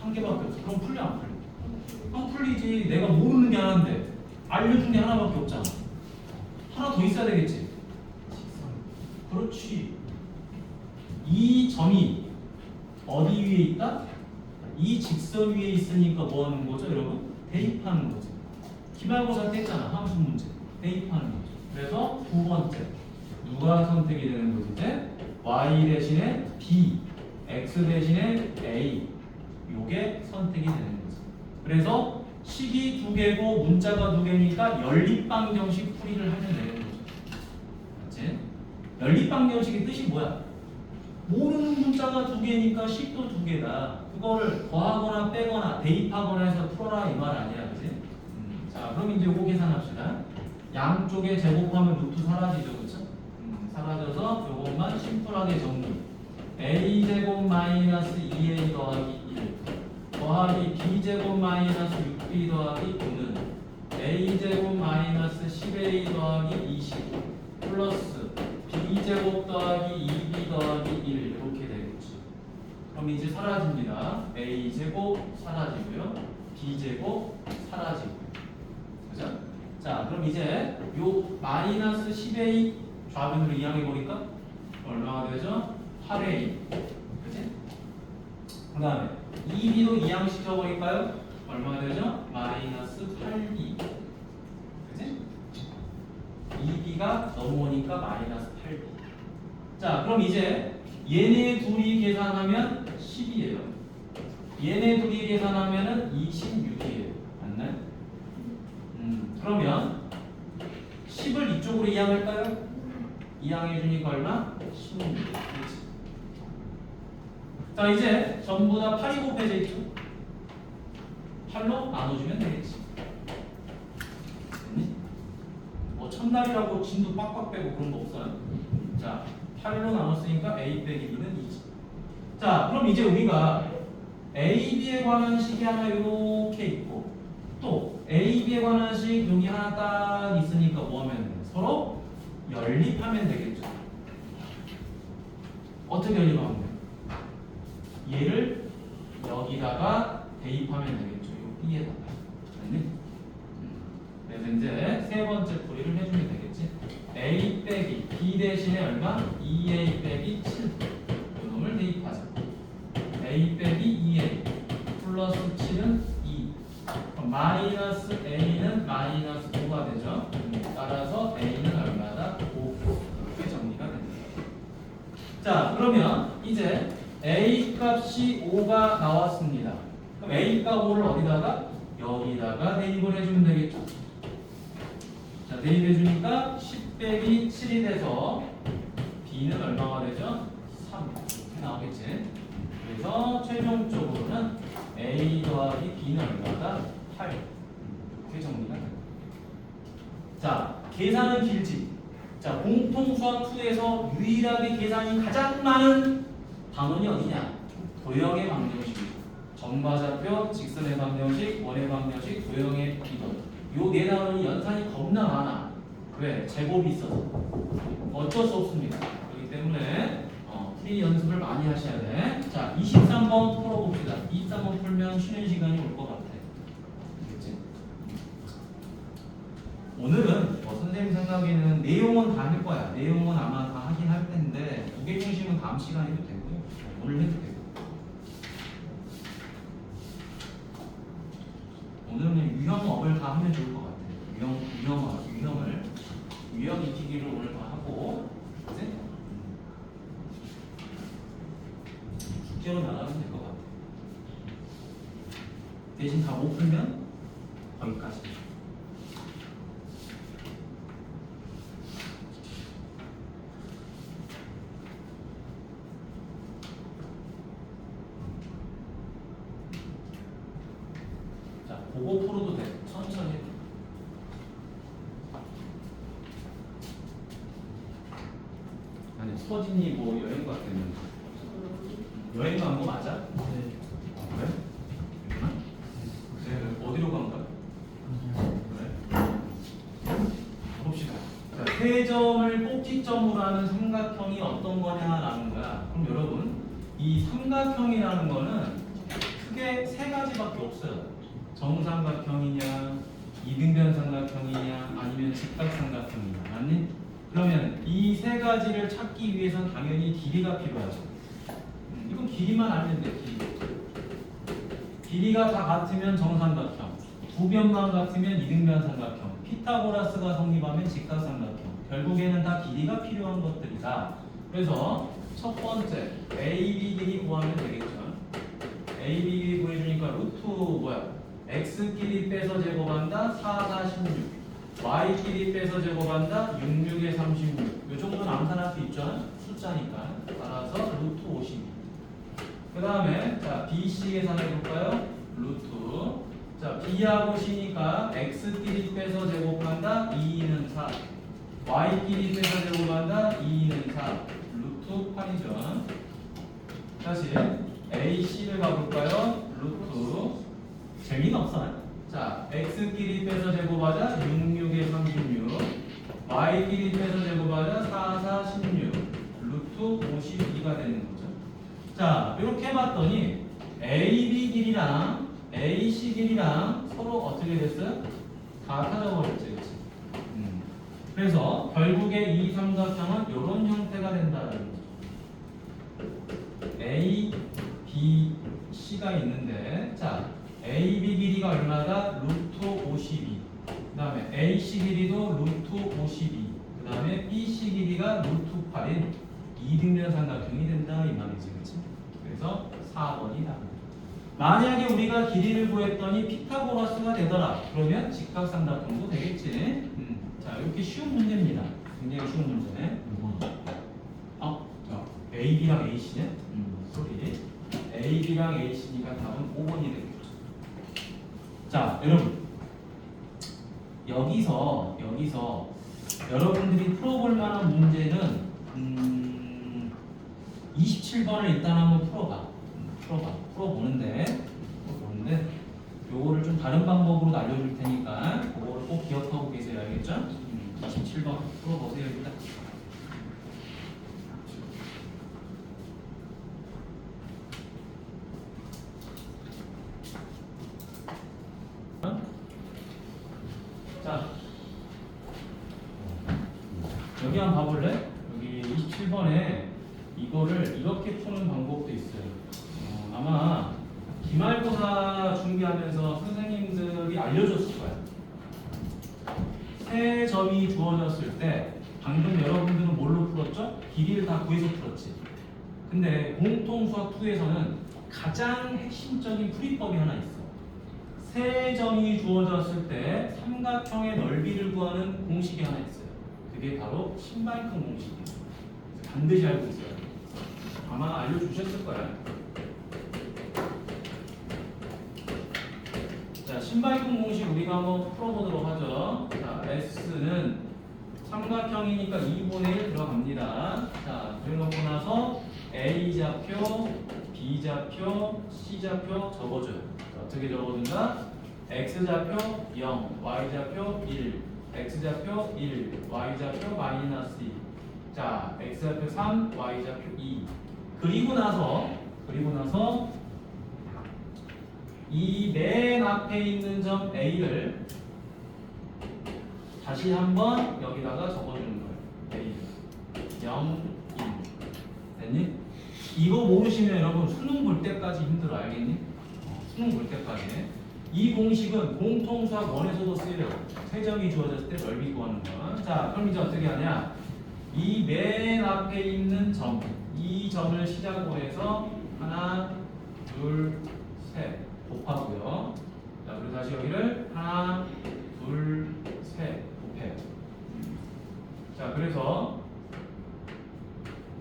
한 개밖에 없어. 그럼 풀려 안 풀려? 안 풀리지. 내가 모르는 게 하나인데 알려준 게 하나밖에 없잖아. 하나 더 있어야 되겠지. 그렇지. 이 점이 어디 위에 있다? 이 직선 위에 있으니까 뭐 하는 거죠, 여러분? 대입하는 거지. 기말고사 때 했잖아, 함수 문제. 대입하는 거죠. 그래서 두 번째, 누가 선택이 되는 거지? 이제 y 대신에 b, x 대신에 a. 요게 선택이 되는 거지. 그래서 식이 두 개고 문자가 두 개니까 연립방정식 풀이를 하면 되는 거죠. 맞지? 연립방정식의 뜻이 뭐야? 모르는 문자가 두 개니까 식도 두 개다. 그거를 더하거나 빼거나 대입하거나 해서 풀어라 이 말 아니야, 그지? 자, 그럼 이제 요거 계산합시다. 양쪽에 제곱하면 루트 사라지죠, 그쵸? 사라져서 요것만 심플하게 정리. a 제곱 마이너스 2a 더하기 1 더하기 b 제곱 마이너스 6b 더하기 9는 a 제곱 마이너스 10a 더하기 20 플러스 b제곱 더하기 2b 더하기 1 이렇게 되겠지. 그럼 이제 사라집니다. a제곱 사라지고요. b제곱 사라지고요. 그죠? 자, 그럼 이제 요 마이너스 10a 좌변으로 이항해보니까 얼마가 되죠? 8a. 그치? 그 다음에 2b도 이항시켜버릴까요? 얼마가 되죠? 마이너스 8b. 그치? 2b가 넘어오니까 마이너스 8b. 자, 그럼 이제 얘네 둘이 계산하면 10이에요. 얘네 둘이 계산하면 26이에요. 맞나요? 그러면 10을 이쪽으로 이항할까요? 이항해주니까 얼마? 16. 그렇지. 자, 이제 전부 다 8이 곱해져 있죠? 8로 나눠주면 되겠지. 뭐 첫날이라고 진도 빡빡 빼고 그런 거 없어요. 자, 8로 나눴으니까 A 빼기 B는 2지. 자, 그럼 이제 우리가 A, B에 관한 식이 하나 이렇게 있고 또 A, B에 관한 식 여기 하나 딱 있으니까 뭐 하면 돼요? 서로 연립하면 되겠죠. 어떻게 연립하면 돼요? 얘를 여기다가 대입하면 되겠죠. 이 B에다가. 그래서 이제 세 번째 풀이를 해주면 되겠지. A 빼기 B 대신에 얼마? 2A 빼기 7. 이놈을 대입하자. A 빼기 2A 플러스 7은 2. 그럼 마이너스 A는 마이너스 5가 되죠. 따라서 A는 얼마다? 5. 이렇게 정리가 됩니다. 자, 그러면 이제 A 값이 5가 나왔습니다. 그럼 A 값 5를 어디다가? 여기다가 대입을 해주면 되겠죠. 자, 대입해주니까 10 빼기 7이 돼서 B는 얼마가 되죠? 3 이렇게 나오겠지. 그래서 최종적으로는 A 더하기 B는 얼마다? 8 이렇게 정리가 됩니다. 자, 계산은 길지. 자, 공통수학 2에서 유일하게 계산이 가장 많은 단원이 어디냐? 도형의 방정식이죠. 정과좌표, 직선의 방정식, 원의 방정식, 도형의 비동. 요 네 단원이 연산이 겁나 많아. 왜? 제곱이 있어서. 어쩔 수 없습니다. 그렇기 때문에 풀이 연습을 많이 하셔야 돼. 자, 23번 풀어봅시다. 23번 풀면 쉬는 시간이 올 것 같아. 알겠지? 오늘은 선생님 생각에는 내용은 다 할 거야. 내용은 아마 다 하긴 할 텐데 무게 중심은 다음 시간에도 되고요. 오늘 해도 되고. 오늘은 유형업을 다 하면 좋을 것 같아. 유형 익히기를 오늘 다 하고, 그치? 숙제로 나가면 될 것 같아. 대신 다 못 풀면 거기까지. 자, 그거 풀어도 돼. 천천히. 아니, 서진이 뭐 여행 갔대는 여행 간 거 맞아? 네. 그래? 그래? 어디로 간 거야? 그래? 봅시다. 자, 세 점을 꼭지점으로 하는 삼각형이 어떤 거냐라는 거야. 그럼 여러분, 이 삼각형이라는 거는 크게 세 가지밖에 없어요. 정삼각형이냐, 이등변 삼각형이냐, 아니면 직각삼각형이냐, 맞니? 그러면 이 세 가지를 찾기 위해서는 당연히 길이가 필요하죠. 이건 길이만 알면 돼. 길이가 다 같으면 정삼각형, 두 변만 같으면 이등변 삼각형, 피타고라스가 성립하면 직각삼각형. 결국에는 다 길이가 필요한 것들이다. 그래서 첫 번째 AB 길이 구하면 되겠죠. AB 길이 구해주니까 루트 X끼리 빼서 제곱한다 4, 4, 16. Y끼리 빼서 제곱한다 6, 6에 36. 이 정도는 암산할 수 있죠. 숫자니까. 따라서 루트 52. 그 다음에 자 BC 계산해 볼까요? 루트. 자 B하고 C니까 X끼리 빼서 제곱한다 2는 4. Y끼리 빼서 제곱한다 2는 4. 루트 8이죠. 다시 AC를 가볼까요? 루트. 재미는 없어. 자, x끼리 빼서 제곱하자 6, 6에 36. y끼리 빼서 제곱하자 4, 4, 16. 루트 52가 되는 거죠. 자, 이렇게 해봤더니 AB 길이랑 AC 길이랑 서로 어떻게 됐어요? 다 찾아버렸지, 그렇지? 그래서 결국에 이 삼각형은 이런 형태가 된다는 거죠. A, B, C가 있는데, 자. AB 길이가 얼마다? 루트 52. 그 다음에 AC 길이도 루트 52. 그 다음에 BC 길이가 루트 8인 이등변 삼각형이 된다 이 말이지, 그렇지? 그래서 4번이 답니다. 만약에 우리가 길이를 구했더니 피타고라스가 되더라. 그러면 직각삼각형도 되겠지. 자, 이렇게 쉬운 문제입니다. 굉장히 쉬운 문제네. AB랑 AC네? 소리. AB랑 AC니까 답은 5번이 되겠죠. 자, 여러분. 여기서 여러분들이 풀어볼 만한 문제는 27번을 일단 한번 풀어보는데 요거를 좀 다른 방법으로 알려줄 테니까 그거를 꼭 기억하고 계세요. 알겠죠? 27번 풀어보세요. 일단. 자, 여기 한번 봐볼래? 여기 27번에 이거를 이렇게 푸는 방법도 있어요. 아마 기말고사 준비하면서 선생님들이 알려줬을 거야. 세 점이 주어졌을 때 방금 여러분들은 뭘로 풀었죠? 길이를 다 구해서 풀었지. 근데 공통수학 2에서는 가장 핵심적인 풀이법이 하나 있어. 세 점이 주어졌을 때 삼각형의 넓이를 구하는 공식이 하나 있어요. 그게 바로 신발끈 공식이에요. 반드시 알고 있어요. 아마 알려주셨을 거예요. 자, 신발끈 공식 우리가 한번 풀어보도록 하죠. 자, S는 삼각형이니까 2분의 1 들어갑니다. 자, 그래놓고 나서 A좌표, B좌표, C좌표 적어줘요. 어떻게 적어준다? X좌표 0, Y좌표 1, X좌표 1, Y좌표 마이너스 2. 자, X좌표 3, Y좌표 2. 그리고 나서 이 맨 앞에 있는 점 A를 다시 한번 여기다가 적어주는 거예요. A 0, 1. 됐니? 이거 모르시면 여러분 수능 볼 때까지 힘들어. 알겠니? 수능 볼 때까지. 이 공식은 공통수학 원에서도 쓰여요. 세 점이 주어졌을 때 넓이 구하는 거. 자, 그럼 이제 어떻게 하냐? 이 맨 앞에 있는 점, 이 점을 시작으로 해서 하나, 둘, 셋 곱하고요. 자, 그리고 다시 여기를 하나, 둘, 셋 곱해요. 자, 그래서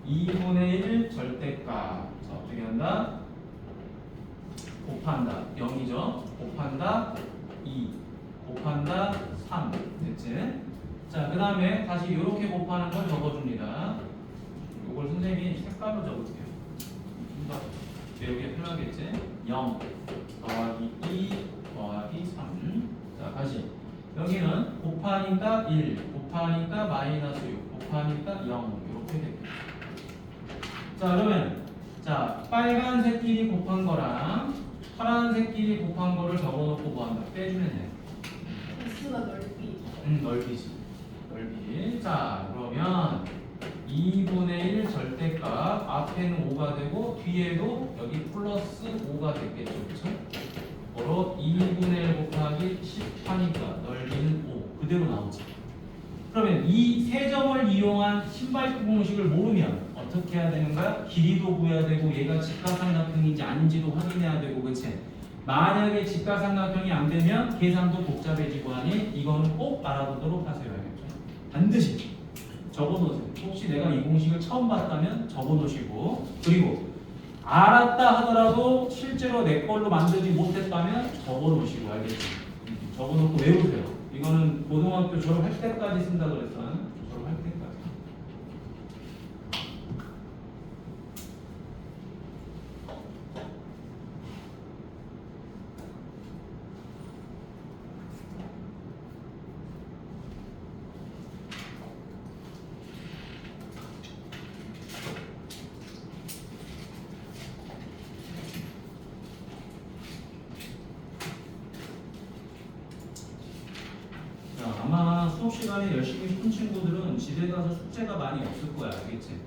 2분의 1 절대값. 자, 어떻게 한다? 곱한다. 0이죠? 곱한다. 2. 곱한다. 3. 됐지? 자, 그 다음에 다시 이렇게 곱하는 걸 적어줍니다. 이걸 선생님이 색깔로 적을게요. 좀 더 배우기 편하겠지? 0 더하기 2 더하기 3. 자, 다시. 여기는 곱하니까 1, 곱하니까 마이너스 6, 곱하니까 0. 이렇게 됩니다. 자, 그러면 자, 빨간색끼리 곱한 거랑 파란색끼리 곱한 거를 적어놓고 뭐한다? 빼주면 돼. X가 넓이. 넓이지. 넓이. 자, 그러면 2분의 1 절대값 앞에는 5가 되고 뒤에도 여기 플러스 5가 됐겠죠. 그렇죠? 바로 2분의 1 곱하기 10 하니까 넓이는 5. 그대로 나오죠. 그러면 이 세 점을 이용한 신발표 공식을 모르면 어떻게 해야 되는 거야? 길이도 구해야 되고 얘가 직각삼각형인지 아닌지도 확인해야 되고, 그치? 만약에 직각삼각형이 안 되면 계산도 복잡해지고 하니 이거는 꼭 알아두도록 하세요. 알겠죠? 반드시 적어놓으세요. 혹시 내가 이 공식을 처음 봤다면 적어놓으시고, 그리고 알았다 하더라도 실제로 내 걸로 만들지 못했다면 적어놓으시고, 알겠죠? 적어놓고 외우세요. 이거는 고등학교 졸업할 때까지 쓴다 그랬어. 졸업할 때까지. 아마 수업 시간에 열심히 푼 친구들은 집에 가서 숙제가 많이 없을 거야, 알겠지?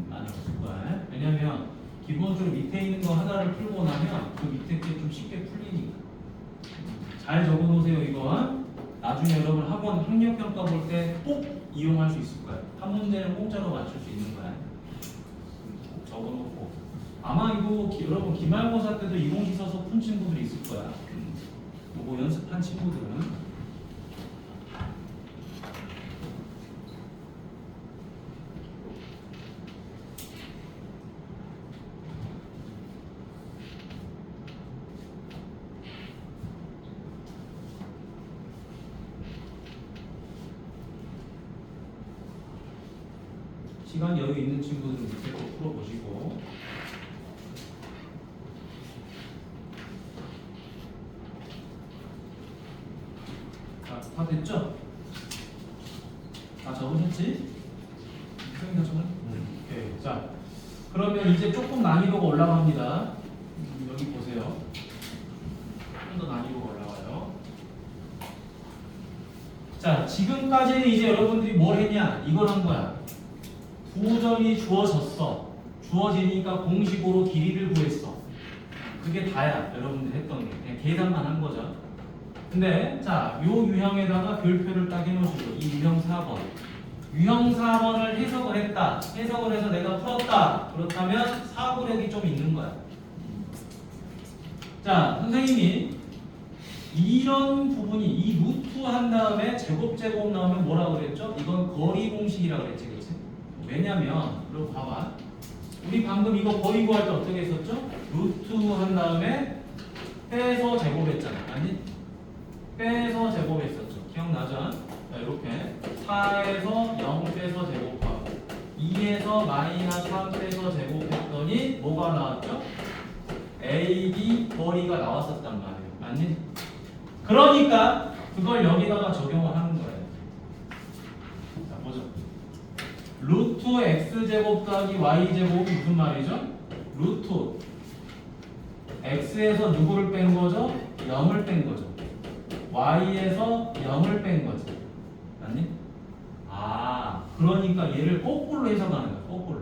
많이 없을 거야. 왜냐면 기본적으로 밑에 있는 거 하나를 풀고 나면 그 밑에 게 좀 쉽게 풀리니까. 잘 적어놓으세요, 이건. 나중에 여러분 학원 학력평가 볼 때 꼭 이용할 수 있을 거야. 한 문제는 공짜로 맞출 수 있는 거야. 꼭 적어놓고. 아마 이거 여러분 기말고사 때도 이 공식 써서 푼 친구들이 있을 거야. 이거 연습한 친구들은. 시간 여유 있는 친구들은 밑에 거 풀어보시고. 자, 다 됐죠? 다 적으셨지? 선생님 다 적었나? 오케이. 자, 그러면 이제 조금 난이도가 올라갑니다. 여기 보세요. 좀 더 난이도가 올라가요. 자, 지금까지는 이제 여러분들이 뭘 했냐? 이걸 한 거야. 두 점이 주어졌어. 주어지니까 공식으로 길이를 구했어. 그게 다야. 여러분들 했던 게. 그냥 계산만 한 거죠. 근데 자, 요 유형에다가 별표를 딱 해놓으시고 이 유형 4번. 유형 4번을 해석을 했다. 해석을 해서 내가 풀었다. 그렇다면 사고력이 좀 있는 거야. 자, 선생님이 이런 부분이 이 루트 한 다음에 제곱 나오면 뭐라 그랬죠? 이건 거리 공식이라 그랬지. 그치? 왜냐면 그리고 봐봐. 우리 방금 이거 거리 구할 때 어떻게 했었죠? 루트 한 다음에 빼서 제곱했잖아. 아니? 빼서 제곱했었죠. 기억나죠? 자, 이렇게 4에서 0 빼서 제곱하고 2에서 마이너스 3 빼서 제곱했던 했더니 뭐가 나왔죠? AB 거리가 나왔었단 말이에요. 맞니? 그러니까 그걸 여기다가 적용을 하는 거예요. 자, 보죠. 루트 x제곱 더하기 y제곱이 무슨 말이죠? 루트 x에서 누구를 뺀 거죠? 0을 뺀 거죠. y에서 0을 뺀 거죠. 맞니? 아, 그러니까 얘를 거꾸로 해석하는 거야. 거꾸로.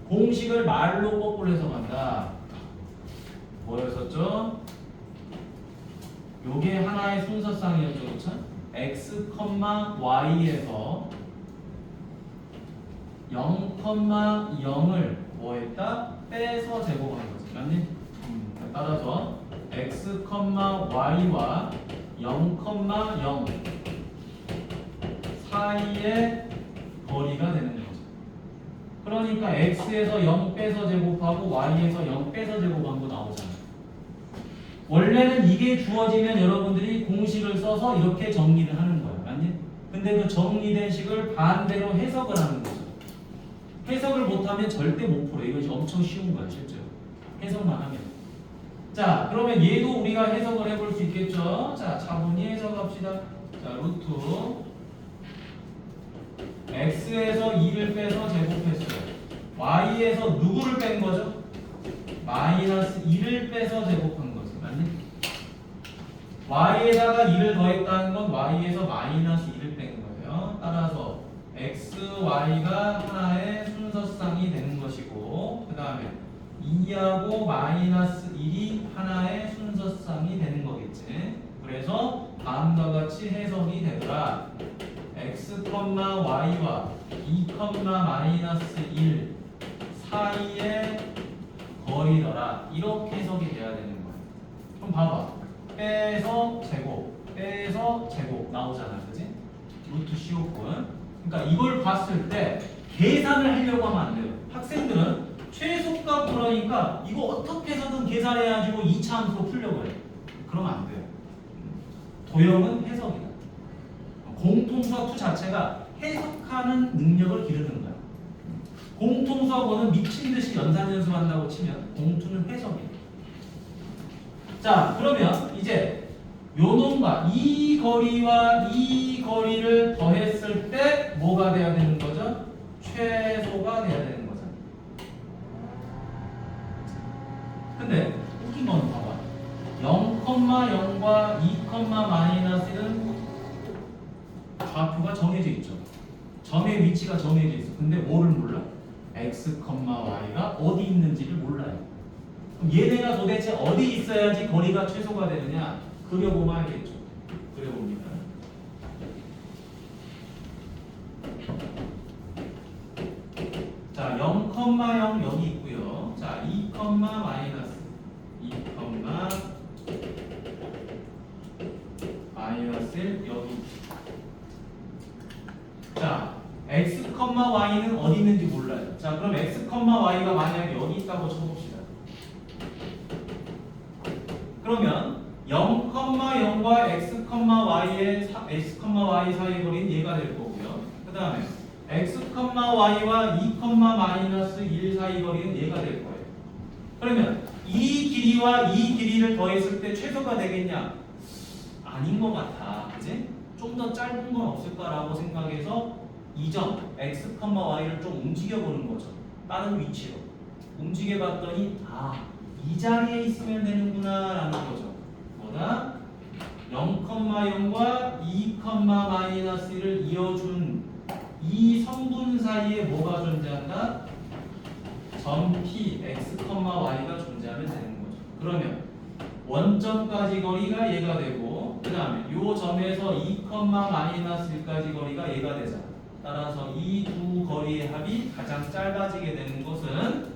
공식을 말로 거꾸로 해석한다. 뭐였었죠? 요게 하나의 순서쌍이었죠. 그렇죠? x, y에서 0,0을 뭐 했다? 빼서 제곱한 거지. 맞니? 따라서 x, y와 0,0 사이의 거리가 되는 거죠. 그러니까 x에서 0 빼서 제곱하고 y에서 0 빼서 제곱한 거 나오잖아요. 원래는 이게 주어지면 여러분들이 공식을 써서 이렇게 정리를 하는 거예요. 맞니? 근데 그 정리된 식을 반대로 해석을 하는 거죠. 해석을 못하면 절대 못 풀어. 이것이 엄청 쉬운 거야, 실제로. 해석만 하면. 자, 그러면 얘도 우리가 해석을 해볼 수 있겠죠? 자, 차분히 해석합시다. 자, 루트 x에서 2를 빼서 제곱했어요. y에서 누구를 뺀 거죠? 마이너스 2를 빼서 제곱한 거지. 맞니? y에다가 2를 더했다는 건 y에서 마이너스 2를 뺀 거예요. 따라서 x, y가 하나의 순서쌍이 되는 것이고, 그 다음에 2하고 마이너스 1이 하나의 순서쌍이 되는 거겠지. 그래서 다음과 같이 해석이 되더라. x, y와 2, 마이너스 1 사이의 거리더라. 이렇게 해석이 돼야 되는 거야. 그럼 봐봐. 빼서 제곱 나오잖아. 그지? 루트 씌웠군. 그러니까 이걸 봤을 때 계산을 하려고 하면 안 돼요. 학생들은 최소값 그러니까 이거 어떻게 해서든 계산해가지고 2차 함수로 풀려고 해요. 그러면 안 돼요. 도형은 해석이다. 공통수학 2 자체가 해석하는 능력을 기르는 거야. 공통수학원은 미친 듯이 연산연습한다고 치면 공투는 해석이에요. 자, 그러면 이제 요 놈과 이 거리와 이 거리를 더했을 때 뭐가 돼야 되는 거죠? 최소가 돼야 되는 거죠. 근데 웃긴 건 봐봐. 0,0과 2, 마이너스는 좌표가 정해져 있죠. 점의 위치가 정해져 있어. 근데 뭐를 몰라? x, y가 어디 있는지를 몰라요. 그럼 얘네가 도대체 어디 있어야지 거리가 최소가 되느냐? 그려보면 알겠죠. 그려봅니다. 자, 0,0 여기 있고요. 자, 2, 마이너스 2, 마이너스 1 여기. 자, x, y는 어디 있는지 몰라요. 자, 그럼 x, y가 만약에 여기 있다고 쳐봅시다. 그러면 0,0과 x, y 사이 거리는 얘가 될 거고요. 그 다음에 x, y와 2, 마이너스 1 사이 거리는 얘가 될 거예요. 그러면 이 길이와 이 길이를 더했을 때 최소가 되겠냐? 아닌 것 같아. 그지? 좀 더 짧은 건 없을까라고 생각해서 이 점 x, y를 좀 움직여보는 거죠. 다른 위치로. 움직여봤더니 이 자리에 있으면 되는구나 라는 거죠. 뭐다? 0,0과 2, 마이너스 1을 이어준 이 성분 사이에 뭐가 존재한다? 점 P, x, y가 존재하면 되는 거죠. 그러면 원점까지 거리가 얘가 되고 그 다음에 이 점에서 2, 마이너스 1까지 거리가 얘가 되잖아. 따라서 이 두 거리의 합이 가장 짧아지게 되는 것은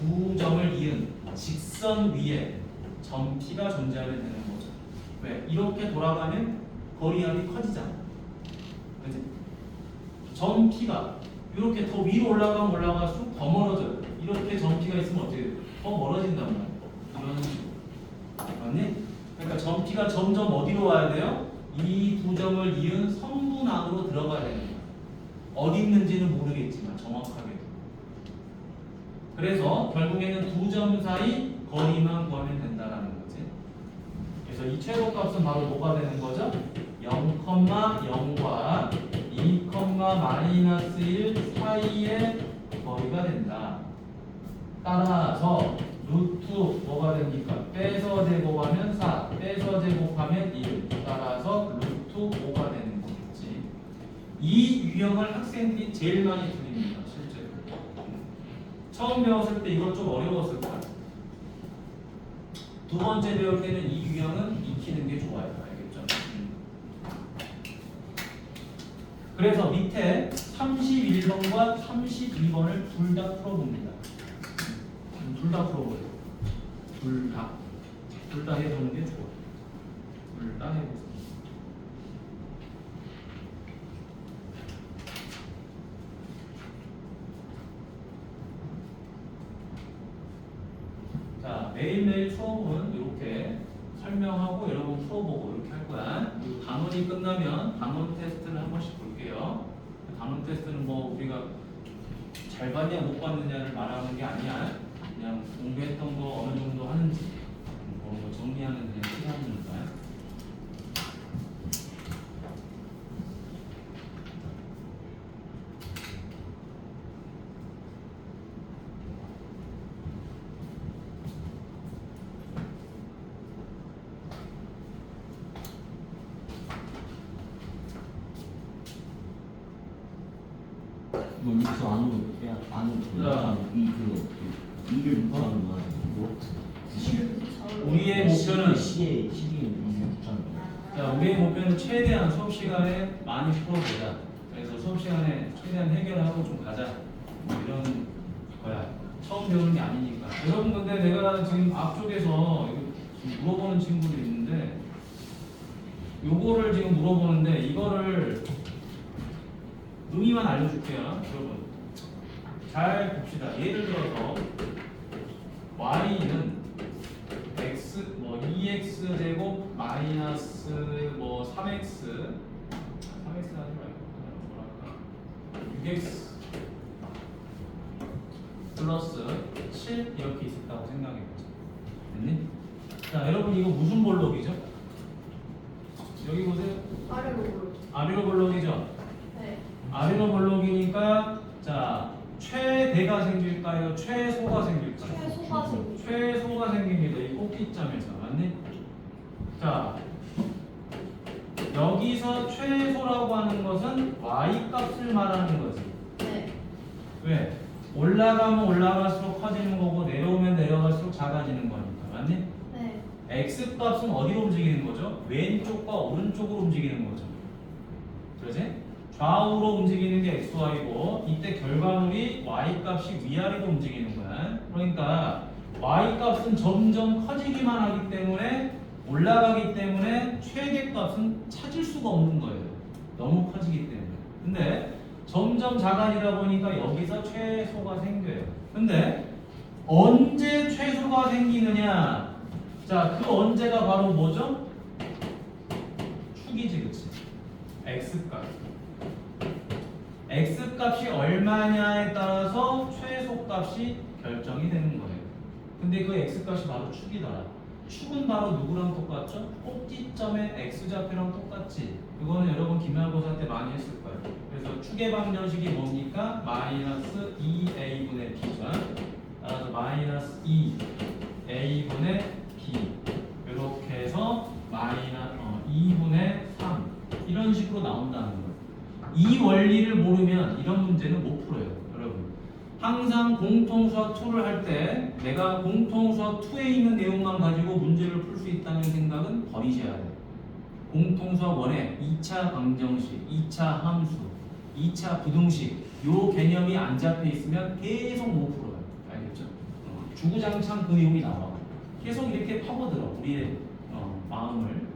두 점을 이은 직선 위에 점 P가 존재하면 되는 거죠. 왜? 이렇게 돌아가면 거리합이 커지잖아. 그치? 점 P가 이렇게 더 위로 올라가면 올라갈수록 더 멀어져요. 이렇게 점 P가 있으면 어떻게 돼요? 더 멀어진단 말이야. 이런 식으로. 맞니? 그러니까 점 P가 점점 어디로 와야 돼요? 이 두 점을 이은 성분 안으로 들어가야 되는 거야. 어디 있는지는 모르겠지만 정확하게. 그래서 결국에는 두 점 사이 거리만 구하면 된다라는 거지. 그래서 이 최소값은 바로 뭐가 되는 거죠? 0,0과 2, 마이너스 1 사이의 거리가 된다. 따라서 루트 뭐가 됩니까? 빼서 제곱하면 4, 빼서 제곱하면 1. 따라서 루트 5가 되는 거겠지. 이 유형을 학생들이 제일 많이 틀립니다. 실제로. 처음 배웠을 때 이거 좀 어려웠을 거야. 두 번째 배울 때는 이 유형은 익히는 게 좋아요. 알겠죠? 그래서 밑에 31번과 32번을 둘 다 풀어봅니다. 둘 다 풀어보세요. 둘 다. 둘 다 해보는 게 좋아요. 둘 다 해보세요. 자, 매일매일 수업은 이렇게 설명하고 여러분 풀어보고 이렇게 할 거야. 그리고 단원이 끝나면 단원 테스트를 한 번씩 볼게요. 단원 테스트는 뭐 우리가 잘 봤냐 못 봤느냐를 말하는 게 아니야. 그냥 공부했던 거 어느 정도 하는지 뭐 정리하는 그냥 시간이니까. 뭐 여기서 안으로 빼야 안으로 이를 묻자는 거야. 뭐? 우리의 목표는 시에 묻자는 거야. 자, 우리의 목표는 최대한 수업 시간에 많이 풀어보자. 그래서 수업 시간에 최대한 해결하고 좀 가자. 뭐 이런 거야. 처음 배우는 게 아니니까. 여러분 근데 내가 지금 앞쪽에서 지금 물어보는 친구들이 있는데 요거를 지금 물어보는데 이거를 의미만 알려줄게요. 여러분 잘 봅시다. 예를 들어서 y는 x 뭐 2x 제곱 마이너스 뭐 3x 하지 말고 뭐랄까 6x 플러스 7 이렇게 있었다고 생각해보자. 됐니? 자, 여러분 이거 무슨 볼록이죠? 여기 보세요. 아래로 오르. 아리로 볼록이죠? 네. 아리로 볼록이니까 자 최대가 생길까요? 최소가 생길까요? 최소가 생기. 최소가 생깁니다. 이 꼭지점에서 맞니? 자 여기서 최소라고 하는 것은 y 값을 말하는 거지. 네. 왜? 올라가면 올라갈수록 커지는 거고 내려오면 내려갈수록 작아지는 거니까 맞니? 네. x 값은 어디로 움직이는 거죠? 왼쪽과 오른쪽으로 움직이는 거죠. 그러지? 좌우로 움직이는 게 xy고 이때 결과물이 y 값이 위아래로 움직이는 거야. 그러니까 y 값은 점점 커지기만 하기 때문에 올라가기 때문에 최대 값은 찾을 수가 없는 거예요. 너무 커지기 때문에. 근데 점점 작아지다 보니까 여기서 최소가 생겨요. 근데 언제 최소가 생기느냐? 자, 그 언제가 바로 뭐죠? 축이지, 그치? x값. x값이 얼마냐에 따라서 최소값이 결정이 되는 거예요. 근데 그 x값이 바로 축이더라. 축은 바로 누구랑 똑같죠? 꼭지점의 x좌표랑 똑같지. 그거는 여러분 기말고사 때 많이 했을 거예요. 그래서 축의 방정식이 뭡니까? 마이너스 2a분의 b죠. 따라서 마이너스 2a분의 b 이렇게 해서 마이너스 2분의 3 이런 식으로 나온다는 거예요. 이 원리를 모르면 이런 문제는 못 풀어요. 여러분 항상 공통수학 2를 할 때 내가 공통수학 2에 있는 내용만 가지고 문제를 풀 수 있다는 생각은 버리셔야 돼요. 공통수학 1에 2차 방정식, 2차 함수, 2차 부등식 요 개념이 안 잡혀 있으면 계속 못 풀어요. 알겠죠? 주구장창 그 내용이 나와. 계속 이렇게 파고들어 우리의 마음을.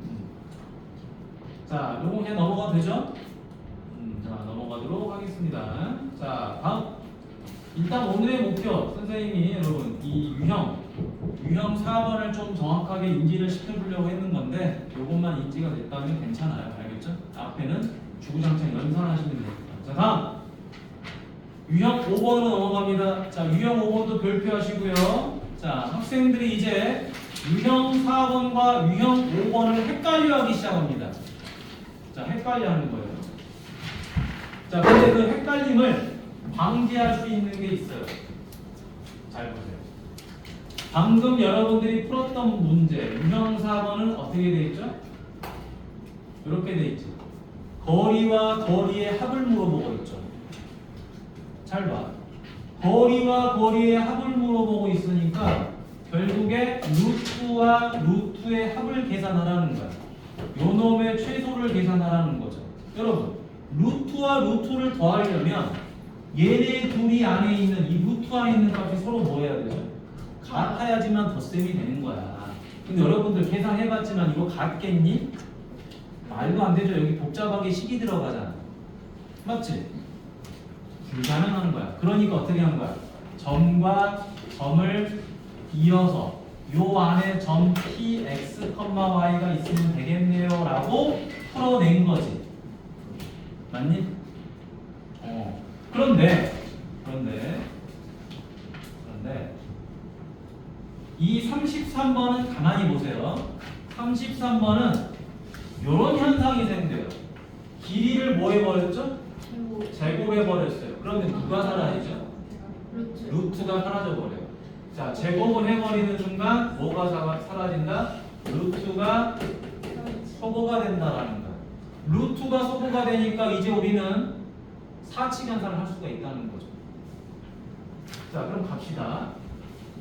자, 요거 그냥 넘어가도 되죠? 자, 넘어가도록 하겠습니다. 자, 다음. 일단 오늘의 목표, 선생님이 여러분 이 유형 4번을 좀 정확하게 인지를 시켜주려고 했는 건데 요것만 인지가 됐다면 괜찮아요. 알겠죠? 앞에는 주구장창 연산하시면 됩니다. 자, 다음. 유형 5번으로 넘어갑니다. 자, 유형 5번도 별표하시고요. 자, 학생들이 이제 유형 4번과 유형 5번을 헷갈려하기 시작합니다. 자, 헷갈려하는 거예요. 자, 근데 그 헷갈림을 방지할 수 있는 게 있어요. 잘 보세요. 방금 여러분들이 풀었던 문제 유형 4번은 어떻게 돼 있죠? 이렇게 돼 있죠. 거리와 거리의 합을 물어보고 있죠. 잘 봐. 거리와 거리의 합을 물어보고 있으니까 결국에 루트와 루트의 합을 계산하라는 거야. 요 놈의 최소를 계산하라는 거죠. 여러분, 루트와 루트를 더하려면 얘네 둘이 안에 있는 이 루트 안에 있는 값이 서로 뭐 해야 되죠? 같아야지만 덧셈이 되는 거야. 근데 여러분들 계산해봤지만 이거 같겠니? 말도 안 되죠. 여기 복잡하게 식이 들어가잖아. 맞지? 불가능한 거야. 그러니까 어떻게 한 거야? 점과 점을 이어서 요 안에 점 px, y가 있으면 되겠네요 라고 풀어낸 거지. 맞니? 그런데 이 33번은 가만히 보세요. 33번은 요런 현상이 생겨요. 길이를 뭐 해버렸죠? 제곱해버렸어요. 그러면 누가 사라지죠? 루트가 사라져버려요. 자, 제곱을 해버리는 순간 뭐가 사라진다? 루트가 소거가 된다라는 거야. 루트가 소거가 되니까 이제 우리는 사칙 현상을 할 수가 있다는 거죠. 자, 그럼 갑시다.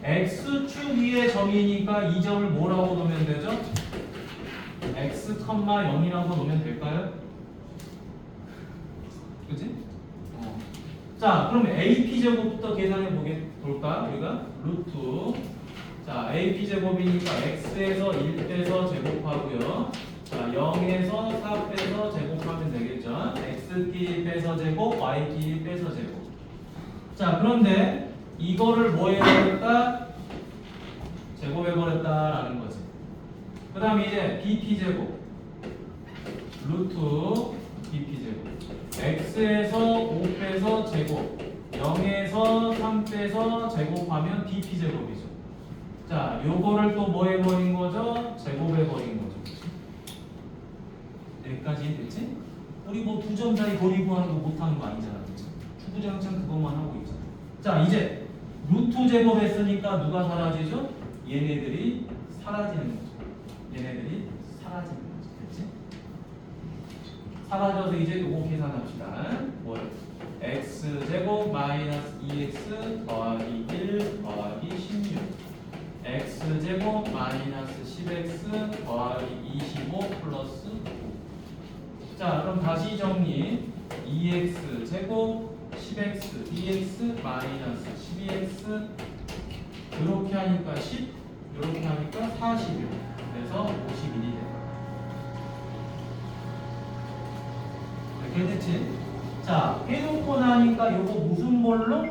x축 위의 점이니까 이 점을 뭐라고 놓으면 되죠? x, 0이라고 놓으면 될까요? 그치? 자, 그럼 AP 제곱부터 계산해 볼까? 우리가 루트. 자, AP 제곱이니까 x에서 1 빼서 제곱하고요. 자, 0에서 4 빼서 제곱하면 되겠죠? x끼리 빼서 제곱, y끼리 빼서 제곱. 자, 그런데 이거를 뭐 해버렸다? 제곱해버렸다라는 거지. 그 다음에 이제 bp제곱 루트 bp제곱 x에서 5 빼서 제곱 0에서 3 빼서 제곱하면 bp제곱이죠. 자, 요거를 또 뭐 해버린 거죠? 제곱해버린 거죠. 여기까지 됐지? 우리 뭐 두 점 사이 거리 구하는 거 못하는 거 아니잖아. 그치? 주구장창 그것만 하고 있잖아. 자, 이제 루트 제곱했으니까 누가 사라지죠? 얘네들이 사라지는 거죠. 얘네들이 사라지는 거죠. 됐지? 사라져서 이제 요거 계산합시다. 뭐요? x제곱 마이너스 2x 더하기 1 더하기 16 x제곱 마이너스 10x 더하기 25 플러스 9. 자, 그럼 다시 정리. 2x제곱 10x dx 마이너스 12x 이렇게 하니까 10 이렇게 하니까 41 그래서 51이 돼요. 이렇게 됐지? 자, 해놓고 나니까 요거 무슨 볼로?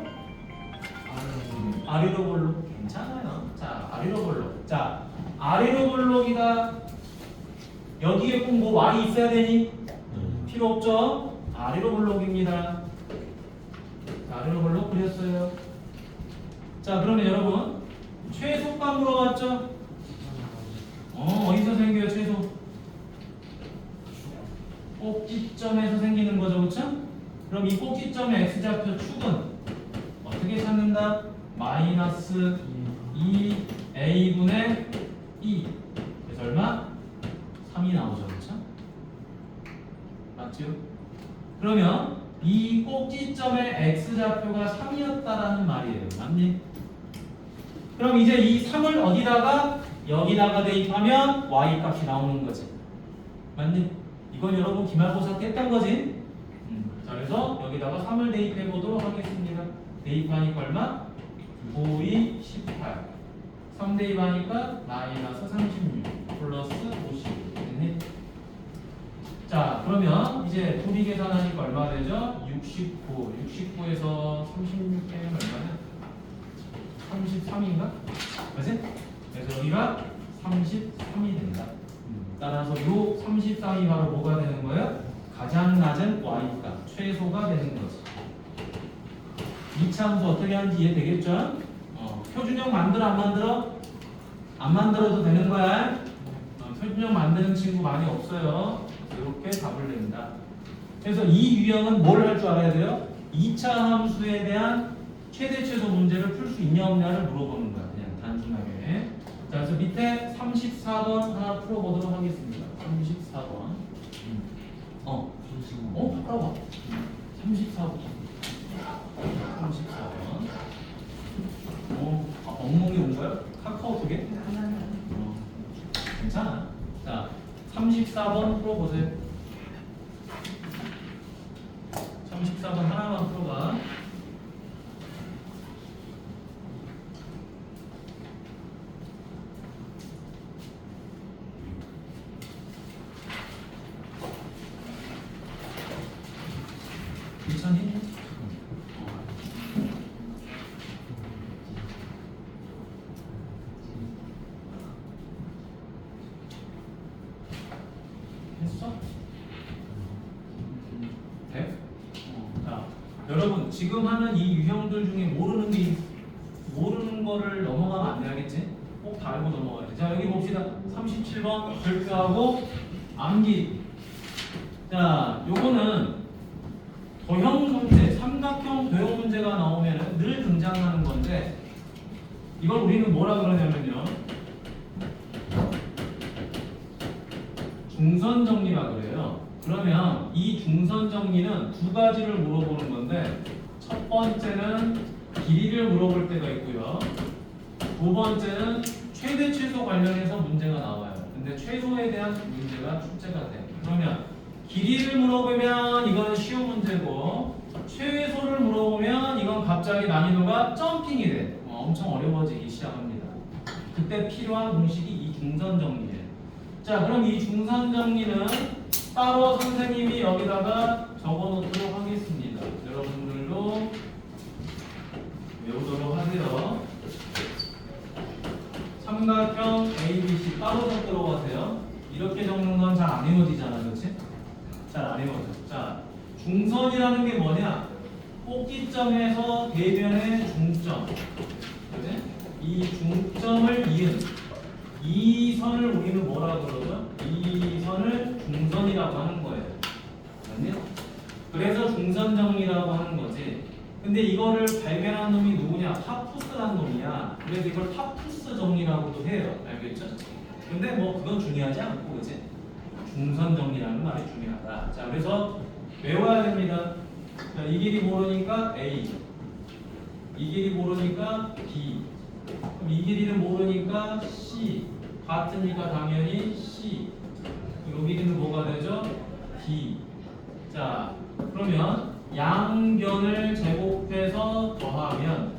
아리로 볼록. 괜찮아요. 자, 아리로 볼록. 자, 아리로 볼록이다. 여기에 꼭 뭐 y 있어야 되니? 필요 없죠? 아리로 볼록입니다. 아리로 볼록 그렸어요. 자, 그러면 여러분 최소값 물어봤죠? 어디서 생겨요 최소? 꼭지점에서 생기는 거죠, 그렇죠? 그럼 이 꼭지점의 x좌표 축은 어떻게 찾는다? 마이너스 2a분의 2 그래서 얼마? 3이 나오죠, 그렇죠? 맞죠? 그러면 이 꼭지점의 x좌표가 3이었다라는 말이에요. 맞니? 그럼 이제 이 3을 어디다가? 여기다가 대입하면 y값이 나오는 거지. 맞니? 이건 여러분 기말고사 때 했던 거지? 자, 그래서 여기다가 3을 대입해 보도록 하겠습니다. 대입하니까 얼마? 9, 2, 18 3 대입하니까 마이너스 36 플러스 50 됐니? 자, 그러면 이제 둘이 계산하니까 얼마 되죠? 69 69에서 36 빼면 얼마냐? 33인가? 그치? 그래서 여기가 33이 된다. 따라서 요 33이 바로 뭐가 되는 거예요? 가장 낮은 y값, 최소가 되는 거지. 2차 함수 어떻게 하는지 이해되겠죠? 표준형 만들어 안 만들어? 안 만들어도 되는 거야. 표준형 만드는 친구 많이 없어요. 이렇게 답을 냅니다. 그래서 이 유형은 뭘 할 줄 알아야 돼요? 2차 함수에 대한 최대 최소 문제를 풀 수 있냐 없냐를 물어보는 거야. 그냥 단순하게. 자, 그래서 밑에 34번 하나 풀어보도록 하겠습니다. 34번. 바꿔봐. 34번. 34번. 엉망이 온 거야? 카카오톡에? 괜찮아. 자, 34번 풀어보세요. 34번 하나만 풀어봐. 괜찮니? 했어? 돼? 자, 여러분 지금 하는 이 유형들 중에 모르는 거를 넘어가면 안 돼, 알겠지? 꼭 다 알고 넘어가야 돼. 자, 여기 봅시다. 37번 별표하고 암기. 자, 요거는 도형 문제, 삼각형 도형 문제가 나오면 늘 등장하는 건데, 이걸 우리는 뭐라 그러냐면요, 중선 정리라 그래요. 그러면 이 중선 정리는 두 가지를 물어보는 건데, 첫 번째는 길이를 물어볼 때가 있고요. 두 번째는 최대 최소 관련해서 문제가 나와요. 근데 최소에 대한 문제가 출제가 돼요. 그러면 길이를 물어보면 이건 쉬운 문제고, 최소를 물어보면 이건 갑자기 난이도가 점핑이 돼. 엄청 어려워지기 시작합니다. 그때 필요한 공식이 이 중선 정리예요. 자, 그럼 이 중선 정리는 따로 선생님이 여기다가 적어놓도록 하겠습니다. 여러분들도 외우도록 하세요. 삼각형 ABC 따로 적도록 하세요. 이렇게 적는 건 잘 안 외워지잖아, 그렇지? 잘 안 외워져. 자, 중선이라는 게 뭐냐? 꼭지점에서 대변의 중점, 그지? 이 중점을 이은 이 선을 우리는 뭐라고 그러죠? 이 선을 중선이라고 하는 거예요. 맞니? 그래서 중선 정리라고 하는 거지. 근데 이거를 발견한 놈이 누구냐? 파푸스라는 놈이야. 그래서 이걸 파푸스 정리라고도 해요. 알겠죠? 근데 뭐 그건 중요하지 않고, 그지? 중선 정리라는 말이 중요하다. 자, 그래서 외워야 됩니다. 자, 이 길이 모르니까 A, 이 길이 모르니까 B, 그럼 이 길이는 모르니까 C, 같으니까 당연히 C, 이 길이는 뭐가 되죠? D. 자, 그러면 양변을 제곱해서 더하면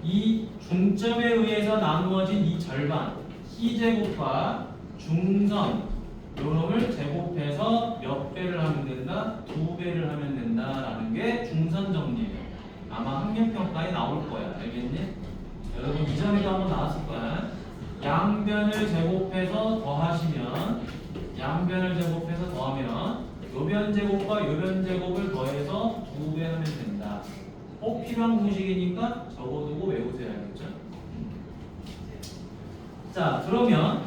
이 중점에 의해서 나누어진 이 절반 C제곱과 중선 요놈을 제곱해서 몇 배를 하면 된다? 2배를 하면 된다라는 게 중선 정리예요. 아마 학력평가에 나올 거야. 알겠니? 여러분 이전에도 한번 나왔을 거야. 양변을 제곱해서 더하시면, 양변을 제곱해서 더하면 요변 제곱과 요변 제곱을 더해서 2배 하면 된다. 꼭 필요한 공식이니까 적어두고 외우세요. 알겠죠? 자, 그러면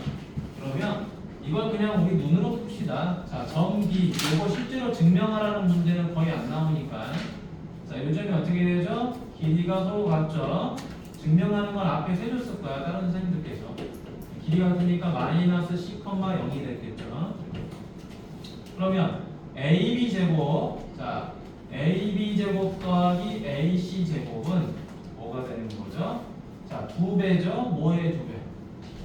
이걸 그냥 우리 눈으로 풉시다. 자, 정비 이거 실제로 증명하라는 문제는 거의 안 나오니까. 자, 요즘에 어떻게 되죠? 길이가 서로 같죠? 증명하는 건 앞에 세줬을 거야. 다른 선생님들께서. 길이가 같으니까 마이너스 C, 0이 됐겠죠? 그러면 AB 제곱, 자, AB 제곱 더하기 AC 제곱은 뭐가 되는 거죠? 자, 2배죠? 뭐의 2배?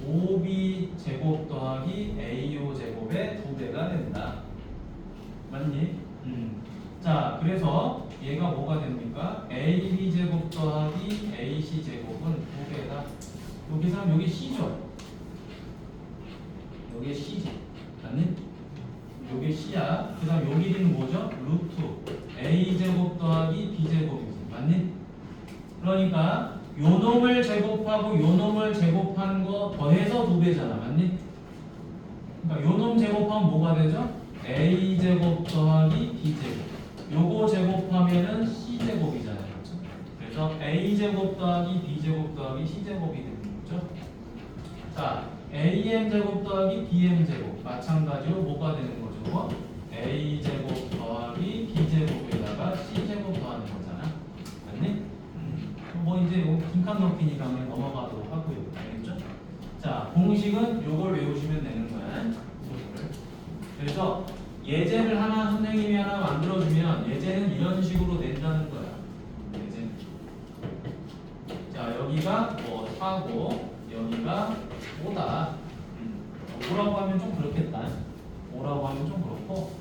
5B 제곱 더하기 AO 제곱의 2배가 된다. 맞니? 자, 그래서 얘가 뭐가 됩니까? AB 제곱 더하기 AC 제곱은 2배다. 여기서 여기 C죠? 여기 C지. 맞니? 요게 C야. 그 다음 요 길이는 뭐죠? 루트 A 제곱 더하기 B 제곱이지. 맞니? 그러니까 요 놈을 제곱하고 요 놈을 제곱한 거 더해서 2배잖아. 맞니? 그러니까 요 놈 제곱하면 뭐가 되죠? A 제곱 더하기 B 제곱. 요거 제곱하면은 C 제곱이잖아요. 그렇죠? 그래서 a제곱 더하기 b제곱 더하기 c제곱이 되는 거죠. 자, am제곱 더하기 bm제곱 마찬가지로 뭐가 되는 거죠? a제곱 더하기 b제곱에다가 c제곱 더하는 거잖아. 맞니? 뭐 이제 빈칸 넣기니까 그냥 넘어가도록 하고요. 알겠죠? 자, 공식은 요걸 외우시면 되는 거야. 그래서 예제를 하나 선생님이 하나 만들어주면 예제는 이런 식으로 낸다는 거야. 예제. 자, 여기가 뭐 4고 여기가 5다. 5라고 하면 좀 그렇겠다. 5라고 하면 좀 그렇고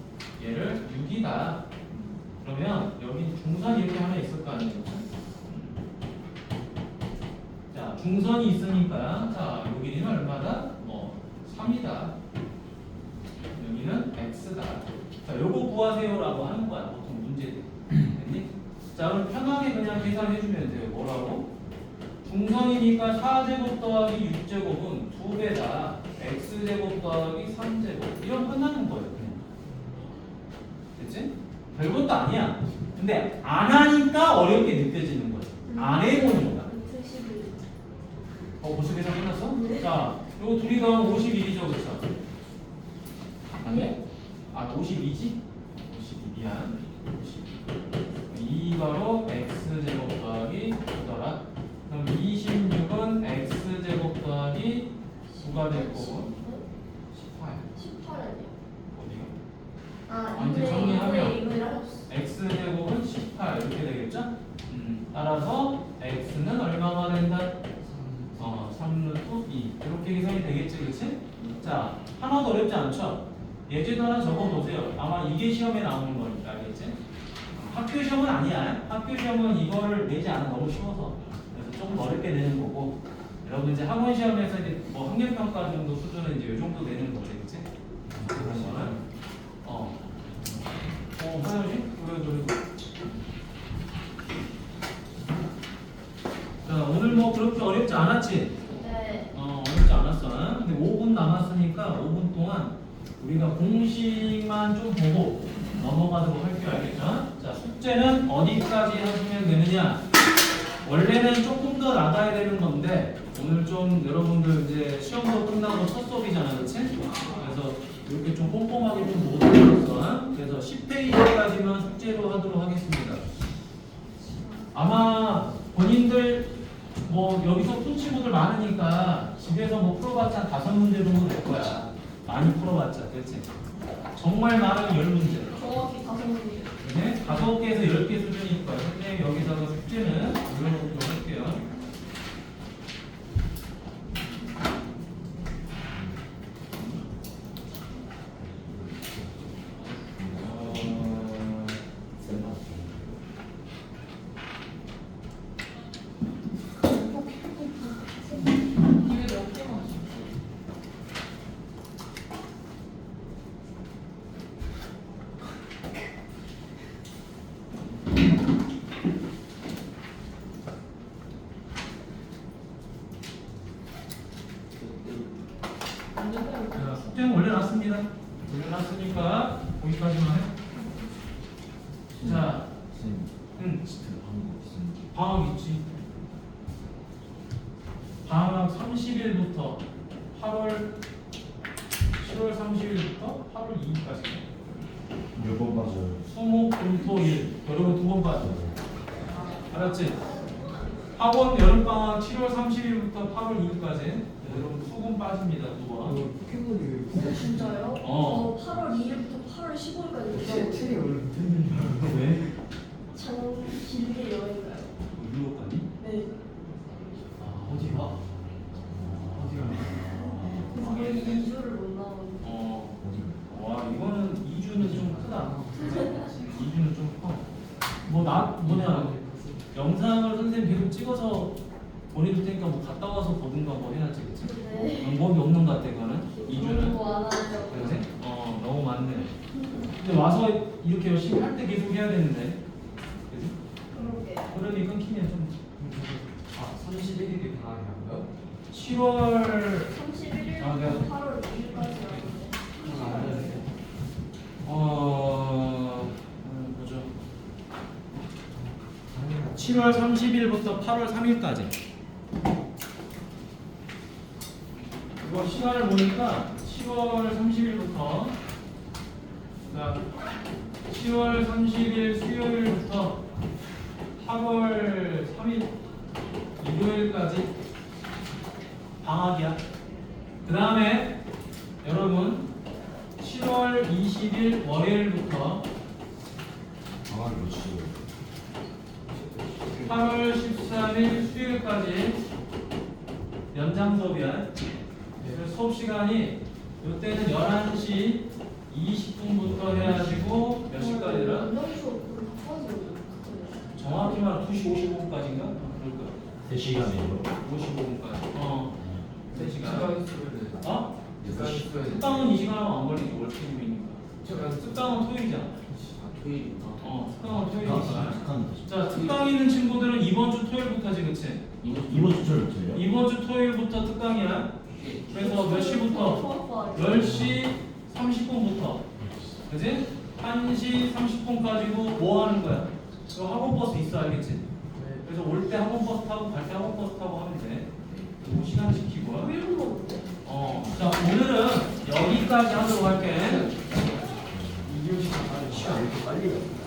얘를 6이다. 그러면 여기 중선이 이렇게 하나 있을 거 아니에요. 자, 중선이 있으니까 자, 여기는 얼마다? 뭐 3이다. 여기는 x다. 자, 요거 구하세요라고 하는 거야. 보통 문제들. 됐니? 자, 그럼 편하게 그냥 계산해 주면 돼요. 뭐라고? 중선이니까 4제곱 더하기 6제곱은 2배다. x제곱 더하기 3제곱. 이런 끝나는 거예요. 그냥. 됐지? 별것도 아니야. 근데 안 하니까 어렵게 느껴지는 거예요. 안 해보니까. 벌써 계산 끝났어? 네. 자, 요거 둘이 더하면 51이죠, 그렇죠? 네. 아, 52지? 52, 미안. 52. 2 바로 x제곱 더하기 9더라. 그럼 26은 x제곱 더하기 9가 될 거고 18. 18이요. 어디가? 아, 이제 정리하면 이거랑 x제곱은 18 이렇게 되겠죠? 따라서 x는 얼마가 된다? 3루트 2 이렇게 계산이 되겠지, 그렇지? 자, 하나도 어렵지 않죠? 예제도 하나 적어보세요. 아마 이게 시험에 나오는 거니까, 알겠지? 학교 시험은 아니야. 학교 시험은 이거를 내지 않아. 너무 쉬워서. 그래서 조금 어렵게 내는 거고. 여러분 이제 학원 시험에서 이제 뭐 학력평가 정도 수준은 이제 이 정도 내는 거지, 그치? 그런 거는. 화장실? 그래. 자, 오늘 뭐 그렇게 어렵지 않았지? 네. 어렵지 않았어. 근데 5분 남았으니까 5분 동안 우리가 공식만 좀 보고 넘어가도록 할게요. 알겠죠? 자, 숙제는 어디까지 하시면 되느냐? 원래는 조금 더 나가야 되는 건데 오늘 좀 여러분들 이제 시험도 끝나고 첫 수업이잖아, 그렇지? 그래서 이렇게 좀 꼼꼼하게 좀 못 들었어. 그래서 10페이지까지만 숙제로 하도록 하겠습니다. 아마 본인들 뭐 여기서 푼 친구들 많으니까 집에서 뭐 풀어봤자 한 5문제 정도 될 거야. 많이 풀어봤자, 그렇지? 정말 많은 10문제. 정확히 5문제. 네? 5개에서 10개 수준이니까 선생님 여기다가 숙제는 올려놓도록 할게요. 이게 몇 개만 하죠? 자, 숙제는 올려놨습니다. 올려놨으니까 거기까지만 해. 자, 방학 있지. 방학 30일부터 7월 30일부터 8월 2일까지 몇번 맞아요? 수목, 금, 토, 일 여러분 2번 빠져. 알았지? 학원 여름방학 7월 30일부터 8월 2일까지 여러분 수금 빠집니다. 2번. 포켓몬이 진짜요? 8월 2일부터 8월 15일까지 책이 원래 붙어있는 왜? 장 길게 여행 가요. 유럽 가니? 네. 아, 어디가? 어디가? 거의 2주를 못 나오는. 와, 이거는 2주는 좀 크다. 2주는 좀 커. 뭐냐, 영상을 선생님 계속 찍어서 보내줄 테니까 뭐 갔다 와서 보든가 뭐 해야지, 그치? 네. 방법이 없는 것 같아, 그거는. 2주는. 너무 많아요. 그러지? 너무 많네. 근데 와서 이렇게 열심히 할 때 계속 해야 되는데. 그지? 그러게. 흐름이 끊기면 좀. 31일이 방학이라고요? 7월 31일부터 아, 네. 8월 2일까지 하는데. 보죠. 당연히 7월 30일부터 8월 3일까지. 이거 시간을 보니까 10월 30일부터 10월 30일 수요일부터 8월 3일 일요일까지 방학이야. 그 다음에 여러분 7월 20일 월요일부터 방학이 며칠? 8월 13일 수요일까지 연장 수업이야. 그래서 수업 시간이 이때는 11시 20분부터 해가지고 몇 시까지라? 연장 수업으로 바꿔서 정확히 말하면 2시 55분까지인가? 그럴 거야. 3시간이에요? 55분까지. 3시간. 어? 여섯 특강은 이 시간 하면 안 걸리지. 월트임이니까. 특강은 토요일이잖아. 특강은 토요일이니까. 자, 특강 있는 친구들은 이번 주 토요일부터지, 그치? 이번 주 철부터요? 이번 주 토요일부터 특강이야. 그래서 몇 시부터? 10시 30분부터. 그지? 1시 30분까지도 뭐 하는 거야? 너 학원버스 있어, 알겠지? 그래서 올 때 학원버스 타고 갈 때 학원버스 타고 하면 돼. 그 시간 지키고. 자, 오늘은 여기까지 하도록 할게. 시간 왜 이렇게 빨리 가?